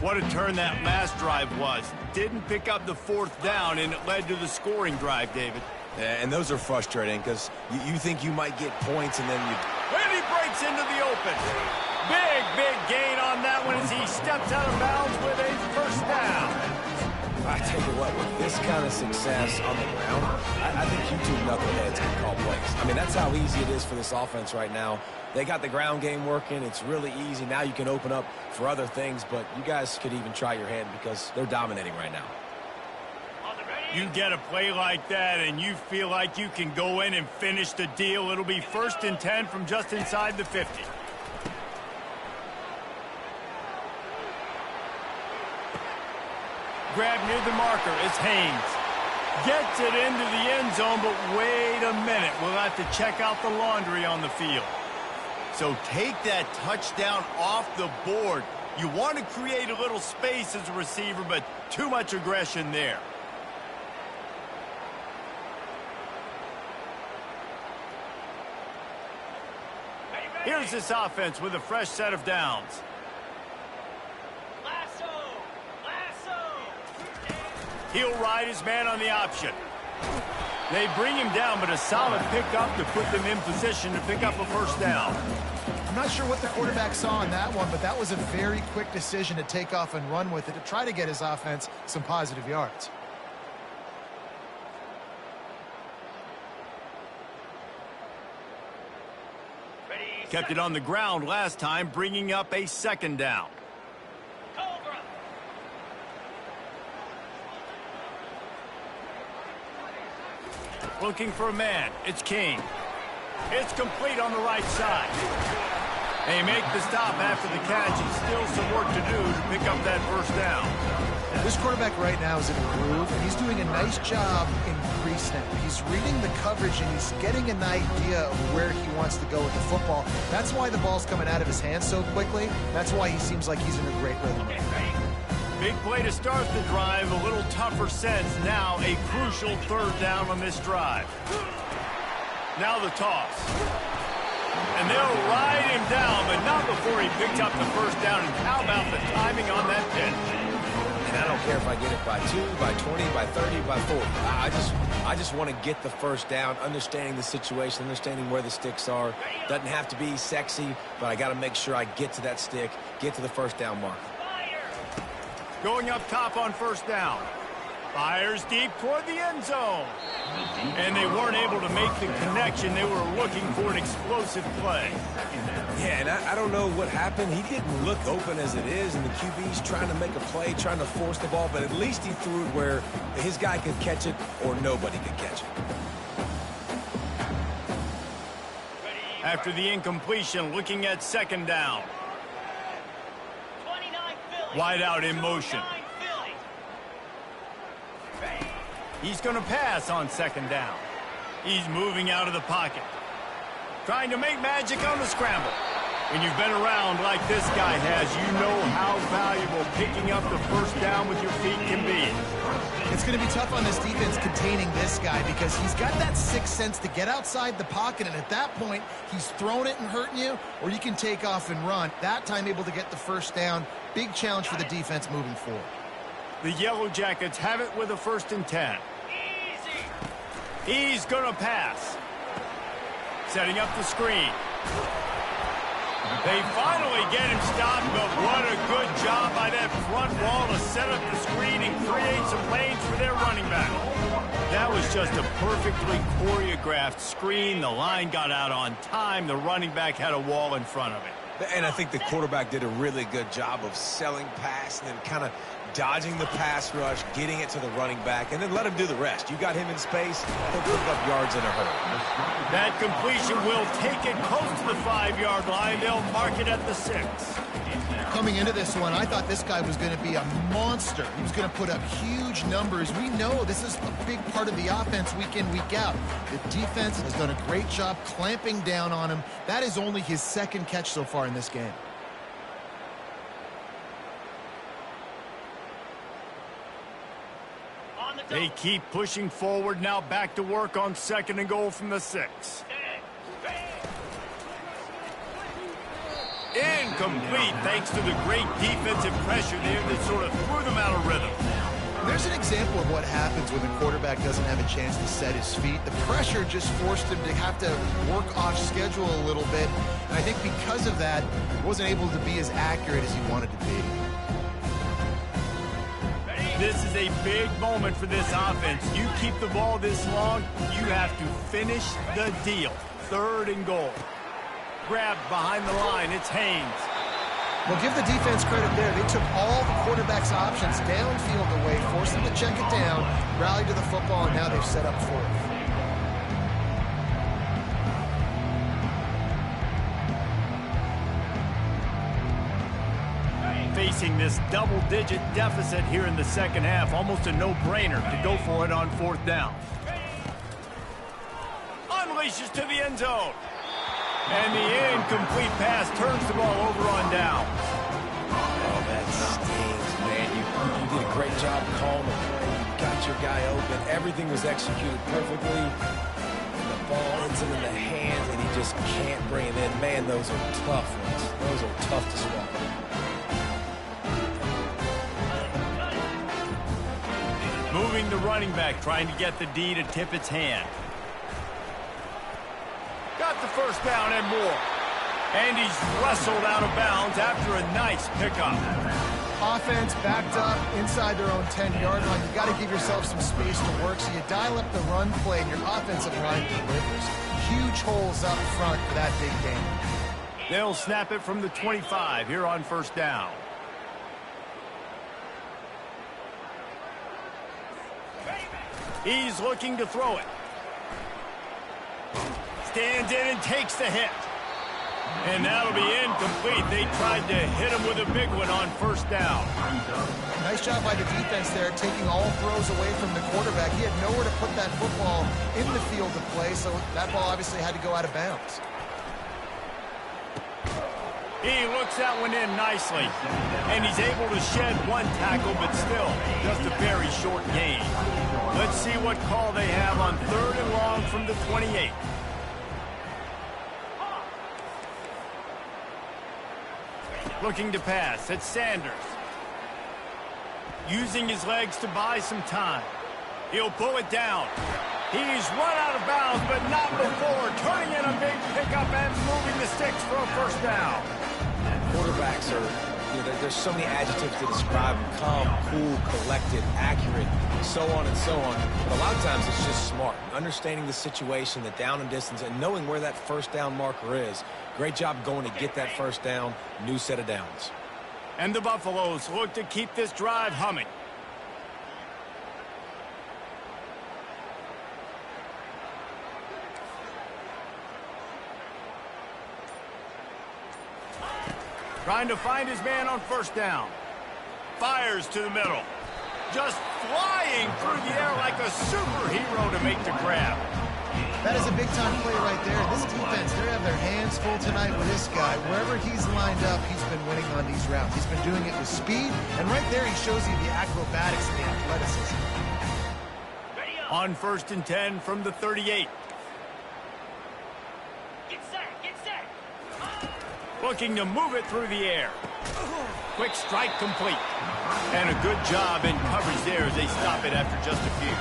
What a turn that last drive was. Didn't pick up the 4th down, and it led to the scoring drive, David. Yeah, and those are frustrating because you think you might get points, and then you... And he breaks into the open. Big gain on that one as he steps out of bounds with a 1st down. I tell you what, with this kind of success on the ground, I think you two knuckleheads can call plays. I mean, that's how easy it is for this offense right now. They got the ground game working. It's really easy. Now you can open up for other things, but you guys could even try your hand because they're dominating right now. You get a play like that, and you feel like you can go in and finish the deal. It'll be 1st and 10 from just inside the 50. Grab near the marker. It's Haynes. Gets it into the end zone, but wait a minute. We'll have to check out the laundry on the field. So take that touchdown off the board. You want to create a little space as a receiver, but too much aggression there. Here's this offense with a fresh set of downs. He'll ride his man on the option. They bring him down, but a solid pickup to put them in position to pick up a 1st down. I'm not sure what the quarterback saw on that one, but that was a very quick decision to take off and run with it to try to get his offense some positive yards. Kept it on the ground last time, bringing up a 2nd down. Looking for a man. It's King. It's complete on the right side. They make the stop after the catch. It's still some work to do to pick up that 1st down. This quarterback right now is in a groove, and he's doing a nice job in pre-snap. He's reading the coverage, and he's getting an idea of where he wants to go with the football. That's why the ball's coming out of his hands so quickly. That's why he seems like he's in a great rhythm. Big play to start the drive, a little tougher sense. Now a crucial 3rd down on this drive. Now the toss. And they'll ride him down, but not before he picked up the first down. And how about the timing on that pitch? And I don't care if I get it by 2, by 20, by 30, by 40. I just want to get the first down, understanding the situation, understanding where the sticks are. Doesn't have to be sexy, but I got to make sure I get to that stick, get to the first down mark. Going up top on first down. Fires deep toward the end zone. And they weren't able to make the connection. They were looking for an explosive play. Yeah, and I don't know what happened. He didn't look open as it is, and the QB's trying to make a play, trying to force the ball, but at least he threw it where his guy could catch it or nobody could catch it. After the incompletion, looking at second down. Wide out in motion. He's going to pass on second down. He's moving out of the pocket. Trying to make magic on the scramble. When you've been around like this guy has, you know how valuable picking up the first down with your feet can be. It's going to be tough on this defense containing this guy because he's got that sixth sense to get outside the pocket, and at that point, he's throwing it and hurting you, or you can take off and run. That time able to get the first down. Big challenge for the defense moving forward. The Yellow Jackets have it with a 1st and 10. He's going to pass. Setting up the screen. They finally get him stopped, but what a good job by that front wall to set up the screen and create some lanes for their running back. That was just a perfectly choreographed screen. The line got out on time. The running back had a wall in front of it. And I think the quarterback did a really good job of selling pass and then kind of dodging the pass rush, getting it to the running back, and then let him do the rest. You got him in space, he'll pick up yards in a hurry. That completion will take it close to the 5-yard line. They'll mark it at the 6. Coming into this one, I thought this guy was going to be a monster. He was going to put up huge numbers. We know this is a big part of the offense week in, week out. The defense has done a great job clamping down on him. That is only his 2nd catch so far in this game. They keep pushing forward, now back to work on 2nd and goal from the 6. Incomplete, thanks to the great defensive pressure there that sort of threw them out of rhythm. There's an example of what happens when the quarterback doesn't have a chance to set his feet. The pressure just forced him to have to work off schedule a little bit. And I think because of that, he wasn't able to be as accurate as he wanted to be. This is a big moment for this offense. You keep the ball this long, you have to finish the deal. 3rd and goal. Grabbed behind the line, it's Haynes. Well, give the defense credit there. They took all the quarterback's options downfield away, forced them to check it down, rallied to the football, and now they've set up 4th. Facing this double-digit deficit here in the 2nd half, almost a no-brainer to go for it on 4th down. Unleashes to the end zone. And the incomplete pass turns the ball over on down. Oh, that stings, man. You did a great job calling the play. You got your guy open. Everything was executed perfectly. The ball hits him in the hands, and he just can't bring it in. Man, those are tough ones. Those are tough to swallow. Moving the running back, trying to get the D to tip its hand. Got the first down and more. And he's wrestled out of bounds after a nice pickup. Offense backed up inside their own 10-yard line. You got to give yourself some space to work, so you dial up the run play, and your offensive line delivers. Huge holes up front for that big game. They'll snap it from the 25 here on 1st down. He's looking to throw it. Stands in and takes the hit. And that'll be incomplete. They tried to hit him with a big one on 1st down. Nice job by the defense there, taking all throws away from the quarterback. He had nowhere to put that football in the field to play, so that ball obviously had to go out of bounds. He looks that one in nicely. And he's able to shed 1 tackle, but still just a very short gain. Let's see what call they have on 3rd and long from the 28. Looking to pass. It's Sanders. Using his legs to buy some time. He'll pull it down. He's run out of bounds, but not before turning in a big pickup and moving the sticks for a first down. Quarterbacks are, there's so many adjectives to describe them. Calm, cool, collected, accurate, so on and so on. But a lot of times it's just smart. Understanding the situation, the down and distance, and knowing where that first down marker is. Great job going to get that first down. New set of downs. And the Buffaloes look to keep this drive humming. Trying to find his man on first down. Fires to the middle. Just flying through the air like a superhero to make the grab. That is a big-time play right there. This defense, they have their hands full tonight with this guy. Wherever he's lined up, he's been winning on these routes. He's been doing it with speed, and right there he shows you the acrobatics and the athleticism. On 1st and 10 from the 38. Get set. Looking to move it through the air. Quick strike complete. And a good job in coverage there as they stop it after just a few.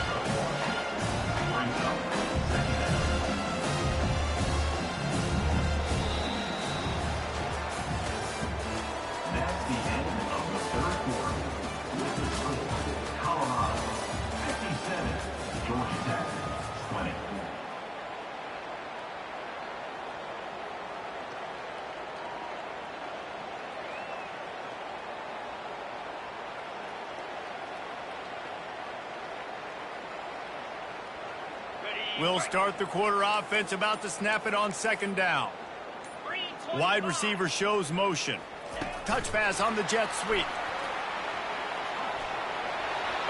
That's the end of the third quarter. With the score, Colorado 57, Georgia Tech 20. We'll start the quarter offense, about to snap it on 2nd down. Wide receiver shows motion. Touch pass on the jet sweep.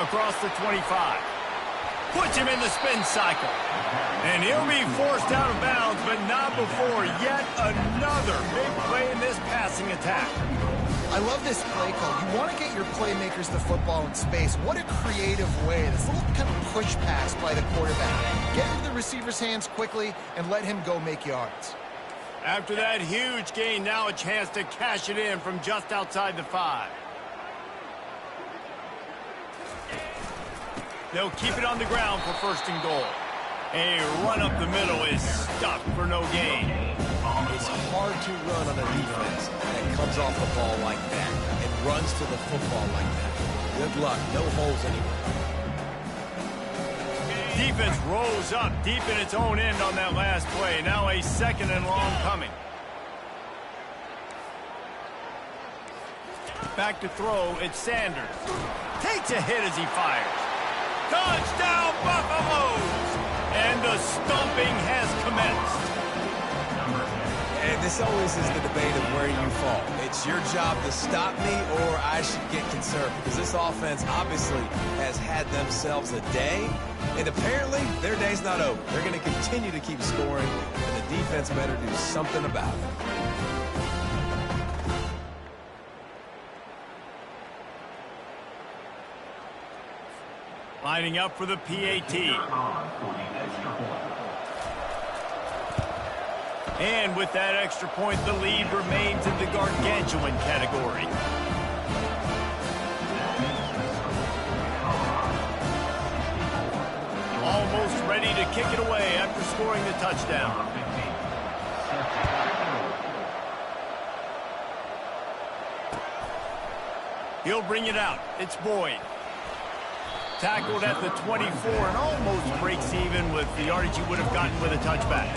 Across the 25. Puts him in the spin cycle. And he'll be forced out of bounds, but not before yet another big play in this passing attack. I love this play call. You want to get your playmakers the football in space. What a creative way. This little kind of push pass by the quarterback. Get into the receiver's hands quickly and let him go make yards. After that huge gain, now a chance to cash it in from just outside the 5. They'll keep it on the ground for 1st and goal. A run up the middle is stuck for no gain. It's hard to run on a defense that comes off the ball like that and runs to the football like that. Good luck. No holes anywhere. Defense rolls up deep in its own end on that last play. Now a 2nd and long coming. Back to throw. It's Sanders. Takes a hit as he fires. Touchdown, Buffaloes! And the stomping has commenced. And this always is the debate of where you fall. It's your job to stop me or I should get concerned, because this offense obviously has had themselves a day, and apparently their day's not over. They're going to continue to keep scoring, and the defense better do something about it. Lining up for the PAT. And with that extra point, the lead remains in the gargantuan category. Almost ready to kick it away after scoring the touchdown. He'll bring it out. It's Boyd. Tackled at the 24 and almost breaks even with the yardage he would have gotten with a touchback.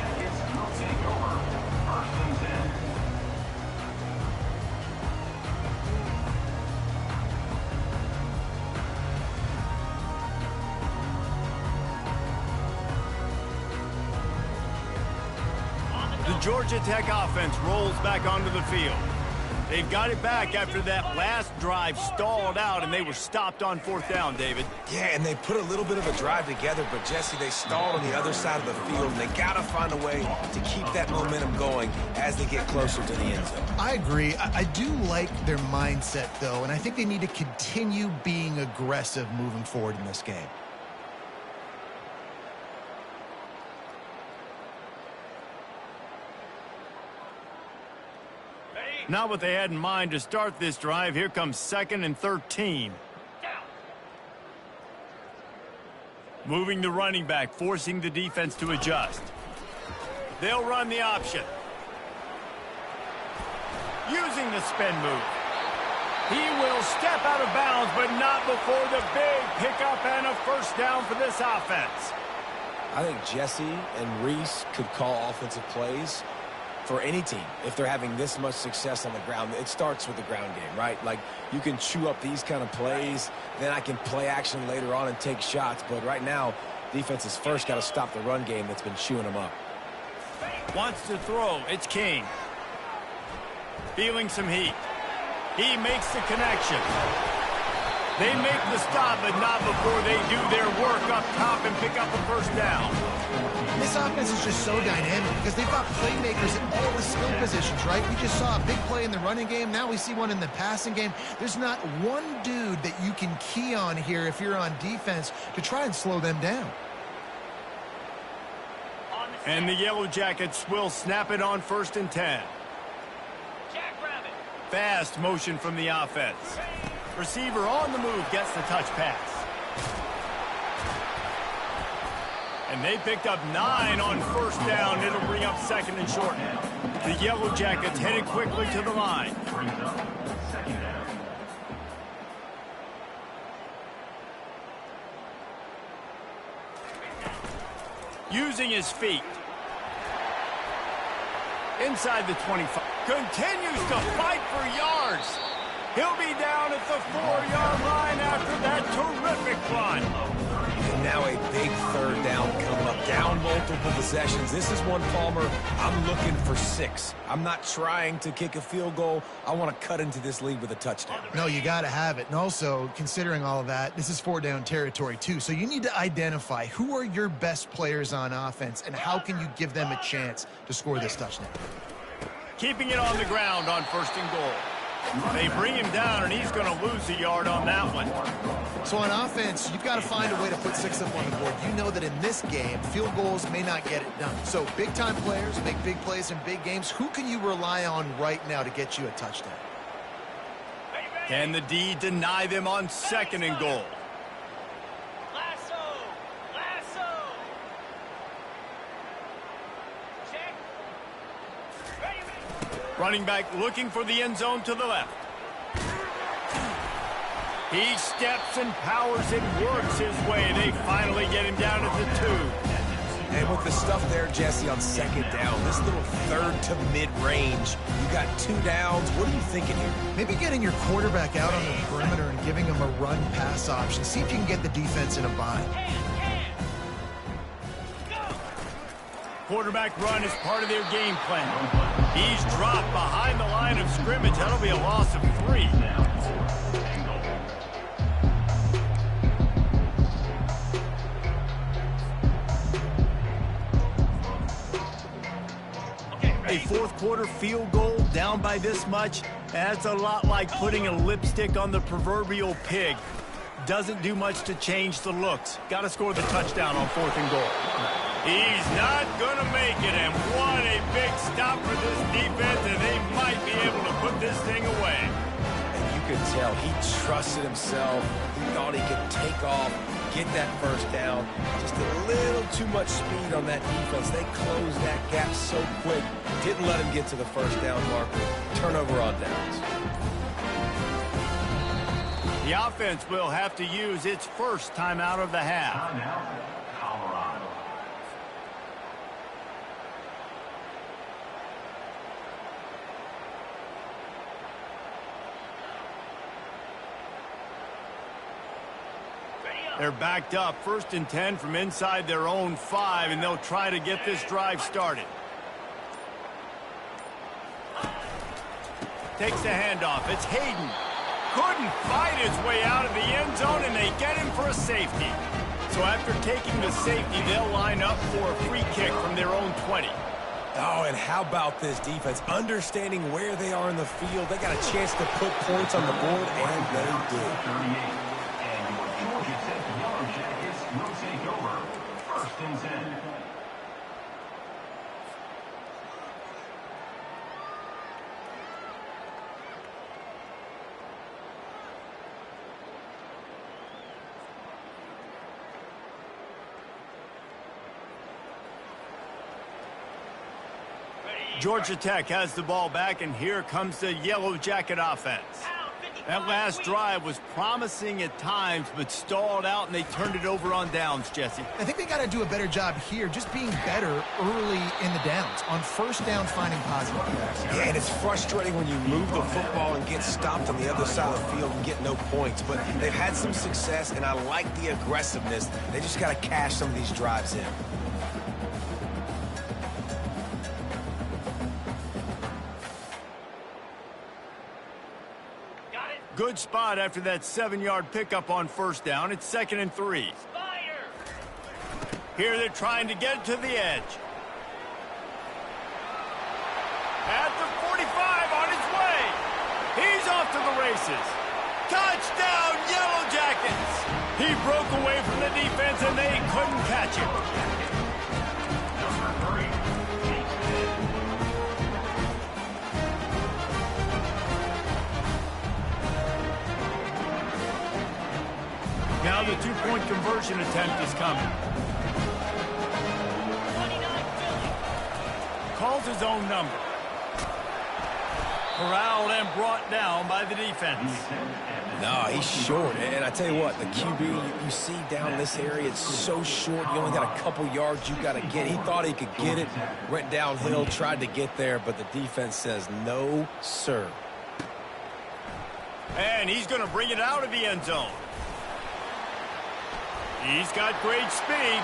The Georgia Tech offense rolls back onto the field. They've got it back after that last drive stalled out, and they were stopped on 4th down, David. Yeah, and they put a little bit of a drive together, but, Jesse, they stalled on the other side of the field, and they got to find a way to keep that momentum going as they get closer to the end zone. I agree. I do like their mindset, though, and I think they need to continue being aggressive moving forward in this game. Not what they had in mind to start this drive. Here comes 2nd and 13. Moving the running back, forcing the defense to adjust. They'll run the option. Using the spin move. He will step out of bounds, but not before the big pickup and a first down for this offense. I think Jesse and Reese could call offensive plays for any team if they're having this much success on the ground. It starts with the ground game, right? Like, you can chew up these kind of plays, then I can play action later on and take shots. But right now, defense has first got to stop the run game that's been chewing them up. Wants to throw. It's King. Feeling some heat. He makes the connection. They make the stop, but not before they do their work up top and pick up a first down. This offense is just so dynamic because they've got playmakers at all the skill positions, right? We just saw a big play in the running game. Now we see one in the passing game. There's not one dude that you can key on here if you're on defense to try and slow them down. And the Yellow Jackets will snap it on 1st and 10. Fast motion from the offense. Receiver on the move gets the touch pass. And they picked up 9 on first down. It'll bring up 2nd and short. The Yellow Jackets headed quickly to the line. Using his feet. Inside the 25. Continues to fight for yards. He'll be down at the 4-yard line after that terrific run. And now a big 3rd down coming up. Down multiple possessions. This is one, Palmer, I'm looking for 6. I'm not trying to kick a field goal. I want to cut into this lead with a touchdown. No, you got to have it. And also, considering all of that, this is 4-down territory too. So you need to identify who are your best players on offense and how can you give them a chance to score this touchdown. Keeping it on the ground on 1st and goal. They bring him down, and he's going to lose a yard on that one. So on offense, you've got to find a way to put 6 up on the board. You know that in this game, field goals may not get it done. So big-time players make big plays in big games. Who can you rely on right now to get you a touchdown? Can the D deny them on 2nd and goal? Running back looking for the end zone to the left. He steps and powers and works his way. They finally get him down at the 2. And with the stuff there, Jesse, on 2nd down, this little 3rd to mid-range, you got 2 downs. What are you thinking here? Maybe getting your quarterback out on the perimeter and giving him a run-pass option. See if you can get the defense in a bind. Quarterback run is part of their game plan. He's dropped behind the line of scrimmage. That'll be a loss of 3. A 4th quarter field goal down by this much, that's a lot like putting a lipstick on the proverbial pig. Doesn't do much to change the looks. Got to score the touchdown on 4th and goal. He's not going to make it, and what a big stop for this defense, and they might be able to put this thing away. And you could tell he trusted himself. He thought he could take off, get that first down. Just a little too much speed on that defense. They closed that gap so quick. Didn't let him get to the first down marker. Turnover on downs. The offense will have to use its first timeout of the half. Colorado. They're backed up, 1st and 10 from inside their own 5, and they'll try to get this drive started. Takes the handoff. It's Hayden. Couldn't fight his way out of the end zone, and they get him for a safety. So after taking the safety, they'll line up for a free kick from their own 20. Oh, and how about this defense? Understanding where they are in the field. They got a chance to put points on the board, and they did. 38. And your Georgia Tech Yellow Jackets will take over 1st and 10. Georgia Tech has the ball back, and here comes the Yellow Jacket offense. That last drive was promising at times, but stalled out, and they turned it over on downs, Jesse. I think they got to do a better job here, just being better early in the downs. On first down, finding positive plays. Yeah, and it's frustrating when you move the football and get stopped on the other side of the field and get no points. But they've had some success, and I like the aggressiveness. They just got to cash some of these drives in. Good spot after that 7-yard pickup on first down. It's 2nd and 3. Here they're trying to get to the edge. At the 45 on his way. He's off to the races. Touchdown, Yellow Jackets. He broke away from the defense, and they couldn't catch him. Now the two-point conversion attempt is coming. Calls his own number. Corralled and brought down by the defense. No, he's short. And I tell you what, the QB, you see down this area, it's so short. You only got a couple yards you got to get. He thought he could get it, went downhill, tried to get there, but the defense says no, sir. And he's going to bring it out of the end zone. He's got great speed.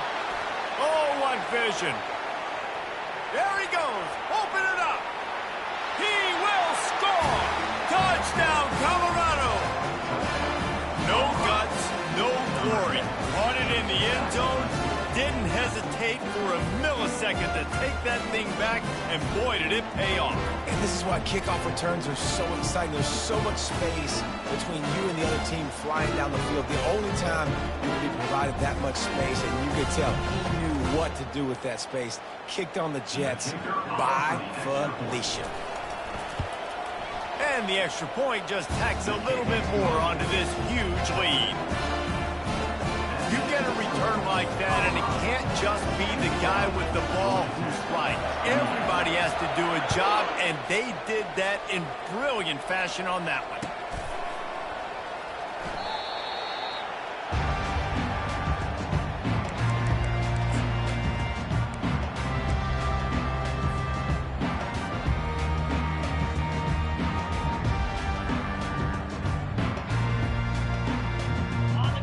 Oh, what vision. There he goes. Open it up. He will score. Touchdown, Colorado. No guts, no glory. On it in the end zone. Didn't hesitate for a millisecond to take that thing back, and boy, did it pay off. And this is why kickoff returns are so exciting. There's so much space between you and the other team flying down the field. The only time you can be provided that much space, and you could tell he knew what to do with that space. Kicked on the Jets by Felicia. And the extra point just tacks a little bit more onto this huge lead. You get a return like that, and it can't just be the guy with the ball who's right. Everybody has to do a job, and they did that in brilliant fashion on that one.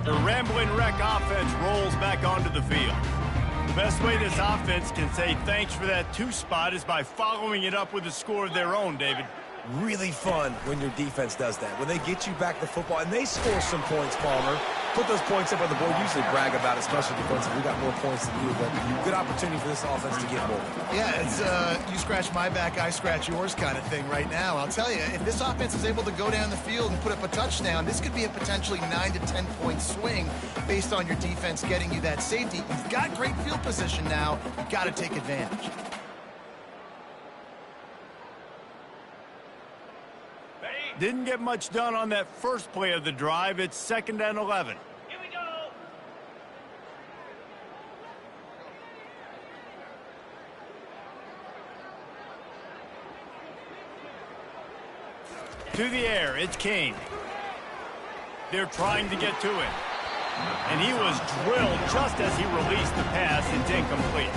The Rambling Wreck offense rolls back onto the field. The best way this offense can say thanks for that 2 spot is by following it up with a score of their own, David. Really fun when your defense does that. When they get you back the football, and they score some points, Palmer. Put those points up on the board. Usually brag about it, especially defensive. We got more points than you, but good opportunity for this offense to get more. Yeah, it's you scratch my back, I scratch yours kind of thing right now. I'll tell you, if this offense is able to go down the field and put up a touchdown, this could be a potentially 9 to 10 point swing based on your defense getting you that safety. You've got great field position now. You've got to take advantage. Didn't get much done on that first play of the drive. It's 2nd and 11. Here we go. To the air, it's King. They're trying to get to him. And he was drilled just as he released the pass. It's incomplete.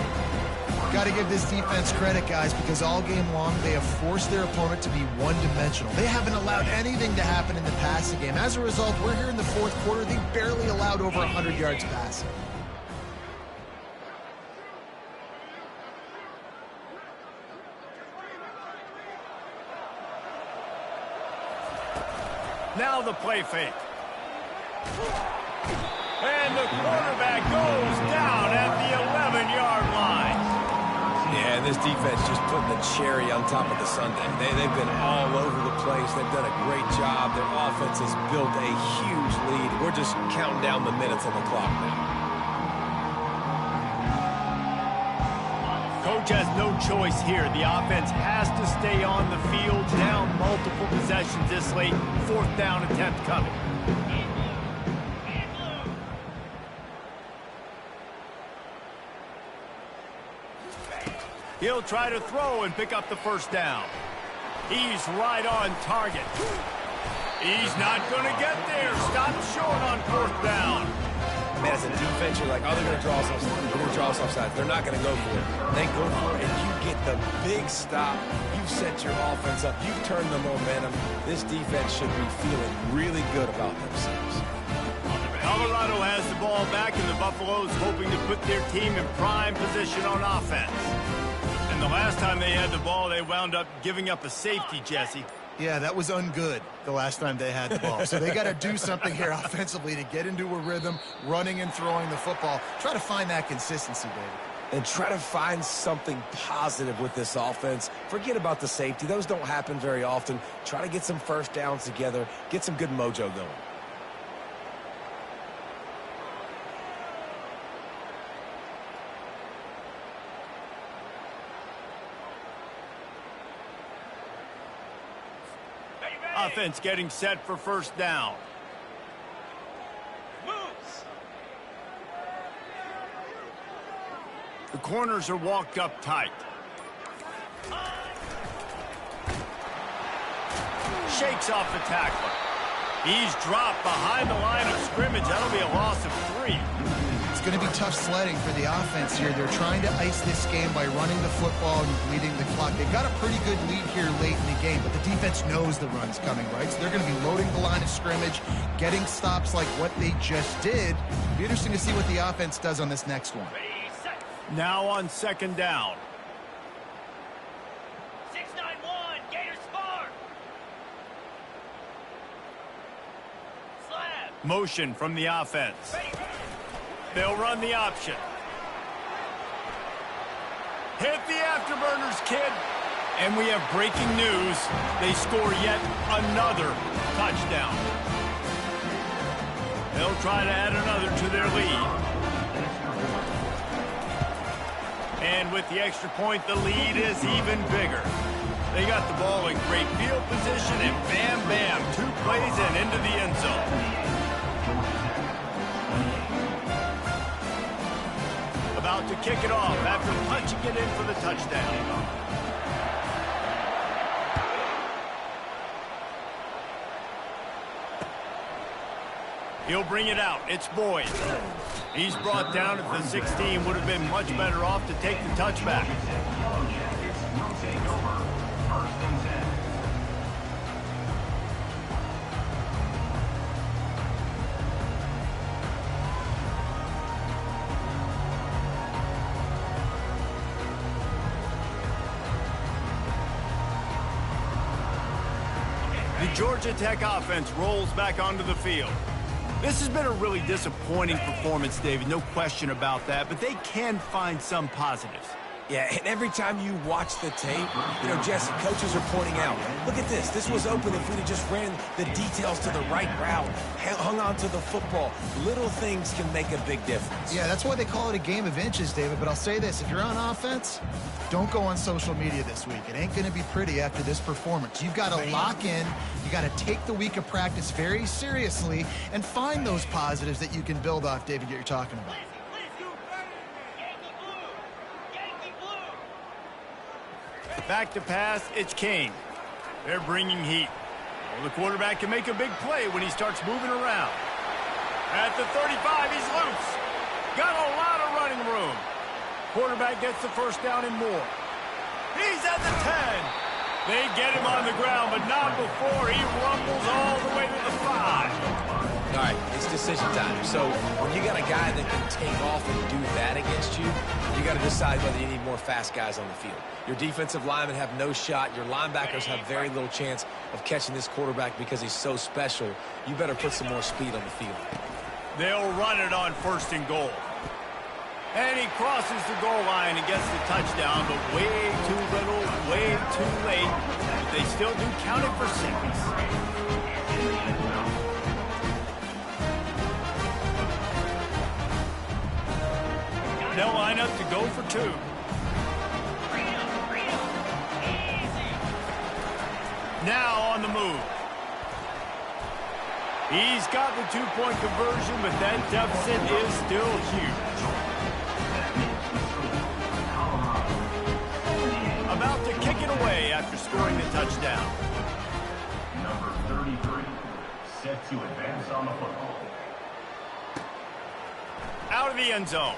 Got to give this defense credit, guys, because all game long they have forced their opponent to be one-dimensional. They haven't allowed anything to happen in the passing game. As a result, we're here in the fourth quarter. They barely allowed over 100 yards passing. Now the play fake. And the quarterback goes down at the 11-yard line. Yeah, and this defense just putting the cherry on top of the sundae. They've been all over the place. They've done a great job. Their offense has built a huge lead. We're just counting down the minutes on the clock now. Coach has no choice here. The offense has to stay on the field, down multiple possessions this late. 4th down attempt coming. He'll try to throw and pick up the first down. He's right on target. He's not going to get there. Stop short on fourth down. Man, as a defense, you're like, oh, they're going to draw us offside. They're going to draw us offside. They're not going to go for it. They go for it, and you get the big stop. You've set your offense up. You've turned the momentum. This defense should be feeling really good about themselves. Colorado has the ball back, and the Buffaloes hoping to put their team in prime position on offense. And the last time they had the ball, they wound up giving up a safety, Jesse. Yeah, that was ungood the last time they had the ball. So they got to do something here offensively to get into a rhythm, running and throwing the football. Try to find that consistency, David. And try to find something positive with this offense. Forget about the safety. Those don't happen very often. Try to get some first downs together. Get some good mojo going. Offense getting set for first down. Moves. The corners are walked up tight. Shakes off the tackler. He's dropped behind the line of scrimmage. That'll be a loss of 3. It's going to be tough sledding for the offense here. They're trying to ice this game by running the football and bleeding the clock. They've got a pretty good lead here late in the game, but the defense knows the run's coming, right? So they're going to be loading the line of scrimmage, getting stops like what they just did. It'll be interesting to see what the offense does on this next one. Now on second down. 6-9-1, Gators far. Slab. Motion from the offense. They'll run the option. Hit the afterburners, kid. And we have breaking news. They score yet another touchdown. They'll try to add another to their lead. And with the extra point, the lead is even bigger. They got the ball in great field position, and bam, bam, 2 plays and into the end zone. About to kick it off after punching it in for the touchdown. He'll bring it out. It's Boyd. He's brought down at the 16. Would have been much better off to take the touchback. The Georgia Tech offense rolls back onto the field. This has been a really disappointing performance, David, no question about that, but they can find some positives. Yeah, and every time you watch the tape, you know, Jesse, coaches are pointing out, look at this. This was open if we'd have just ran the details to the right route, hung on to the football. Little things can make a big difference. Yeah, that's why they call it a game of inches, David. But I'll say this, if you're on offense, don't go on social media this week. It ain't going to be pretty after this performance. You've got to lock in. You got to take the week of practice very seriously and find those positives that you can build off, David, that you're talking about. Back to pass, it's Kane. They're bringing heat. Well, the quarterback can make a big play when he starts moving around. At the 35, he's loose. Got a lot of running room. Quarterback gets the first down and more. He's at the 10. They get him on the ground, but not before he rumbles all the way to the 5. All right, it's decision time. So when you got a guy that can take off and do that against you, you got to decide whether you need more fast guys on the field. Your defensive linemen have no shot. Your linebackers have very little chance of catching this quarterback because he's so special. You better put some more speed on the field. They'll run it on 1st and goal. And he crosses the goal line and gets the touchdown, but way too little, way too late. But they still do count it for 6. They'll line up to go for 2. Now on the move. He's got the 2-point conversion, but that deficit is still huge. about to kick it away after scoring the touchdown. Number 33, set to advance on the football. Out of the end zone.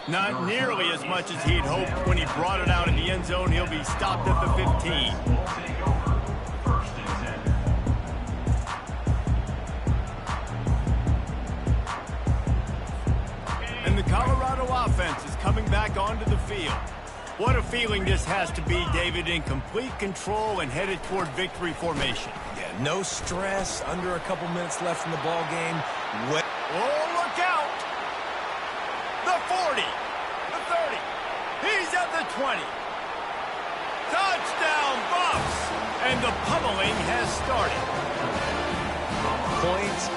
Not nearly as much as he'd hoped when he brought it out in the end zone. He'll be stopped at the 15. Will take over. First and 10. And the Colorado offense is coming back onto the field. What a feeling this has to be, David, in complete control and headed toward victory formation. Yeah, no stress, under a couple minutes left in the ball game. Oh, look out! The 40, the 30, he's at the 20. Touchdown, Buffs! And the pummeling has started. Points,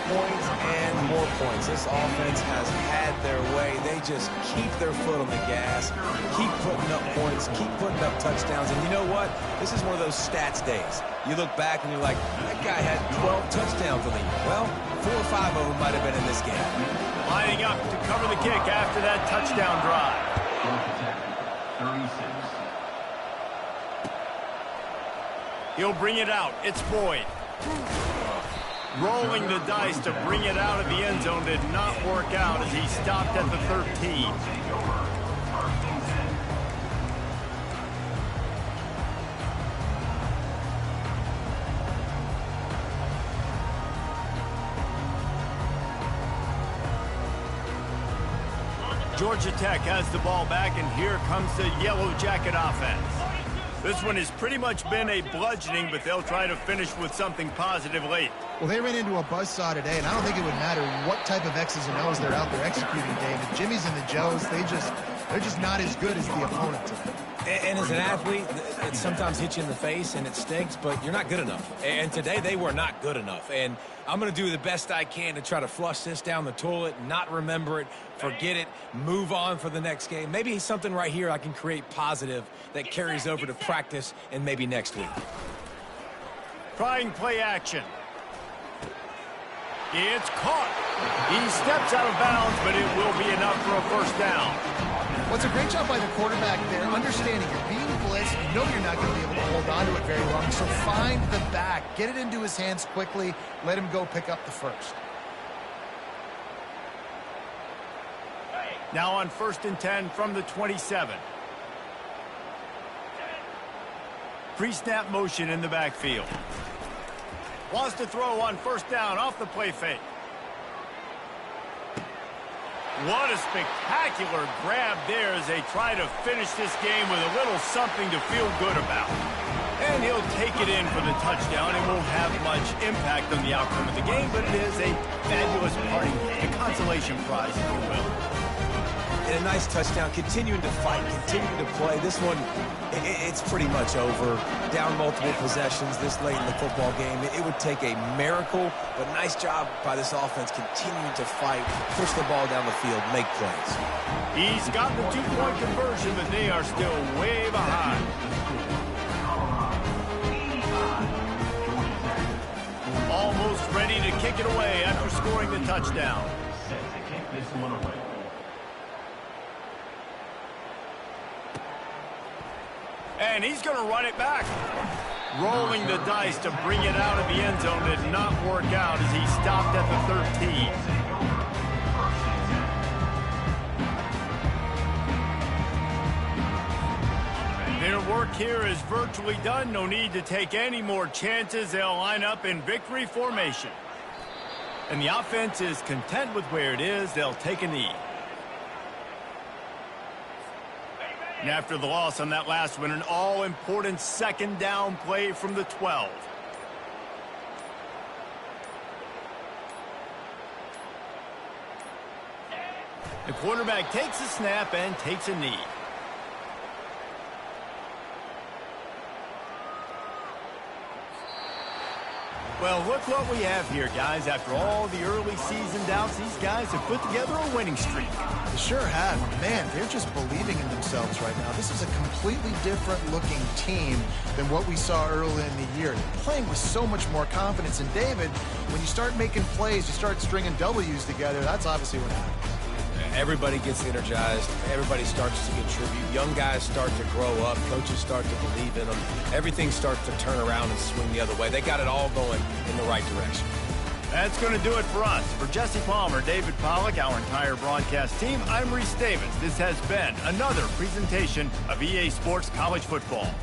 and more points. This offense has had their way. They just keep their foot on the gas, keep putting up points, keep putting up touchdowns. And you know what? This is one of those stats days. You look back and you're like, that guy had 12 touchdowns on the year. Well, 4 or 5 of them might have been in this game. Lining up to cover the kick after that touchdown drive. Georgia Tech, 36. He'll bring it out. It's Boyd. Rolling the dice to bring it out of the end zone did not work out as he stopped at the 13. Take over. First and 10. Georgia Tech has the ball back, and here comes the Yellow Jacket offense. This one has pretty much been a bludgeoning, but they'll try to finish with something positive late. Well, they ran into a buzzsaw today, and I don't think it would matter what type of X's and O's they're out there executing, David. Jimmy's and the Joes, they're just not as good as the opponent today. And as an athlete, it sometimes hits you in the face and it stinks, but you're not good enough. And today they were not good enough. And I'm going to do the best I can to try to flush this down the toilet, not remember it, forget it, move on for the next game. Maybe something right here I can create positive that carries over to practice and maybe next week. Trying play action. It's caught. He steps out of bounds, but it will be enough for a first down. Well, it's a great job by the quarterback there, understanding you're being blitzed. You know you're not going to be able to hold on to it very long, so find the back. Get it into his hands quickly. Let him go pick up the first. Now on 1st and 10 from the 27. Pre-snap motion in the backfield. Wants to throw on first down off the play fake. What a spectacular grab there as they try to finish this game with a little something to feel good about. And he'll take it in for the touchdown. It won't have much impact on the outcome of the game, but it is a fabulous party game, a consolation prize, if you will. And a nice touchdown, continuing to fight, continuing to play. This one, it's pretty much over. Down multiple possessions this late in the football game. It would take a miracle, but nice job by this offense continuing to fight, push the ball down the field, make plays. He's got the two-point conversion, but they are still way behind. Almost ready to kick it away after scoring the touchdown. Set to kick this one away. And he's going to run it back. Rolling the dice to bring it out of the end zone did not work out as he stopped at the 13. Their work here is virtually done. No need to take any more chances. They'll line up in victory formation. And the offense is content with where it is. They'll take a knee. And after the loss on that last one, an all-important second down play from the 12. The quarterback takes a snap and takes a knee. Well, look what we have here, guys. After all the early season doubts, these guys have put together a winning streak. They sure have. Man, they're just believing in themselves right now. This is a completely different looking team than what we saw early in the year. They're playing with so much more confidence. And David, when you start making plays, you start stringing W's together, that's obviously what happens. Everybody gets energized. Everybody starts to contribute. Young guys start to grow up. Coaches start to believe in them. Everything starts to turn around and swing the other way. They got it all going in the right direction. That's going to do it for us. For Jesse Palmer, David Pollack, our entire broadcast team, I'm Reese Davis. This has been another presentation of EA Sports College Football.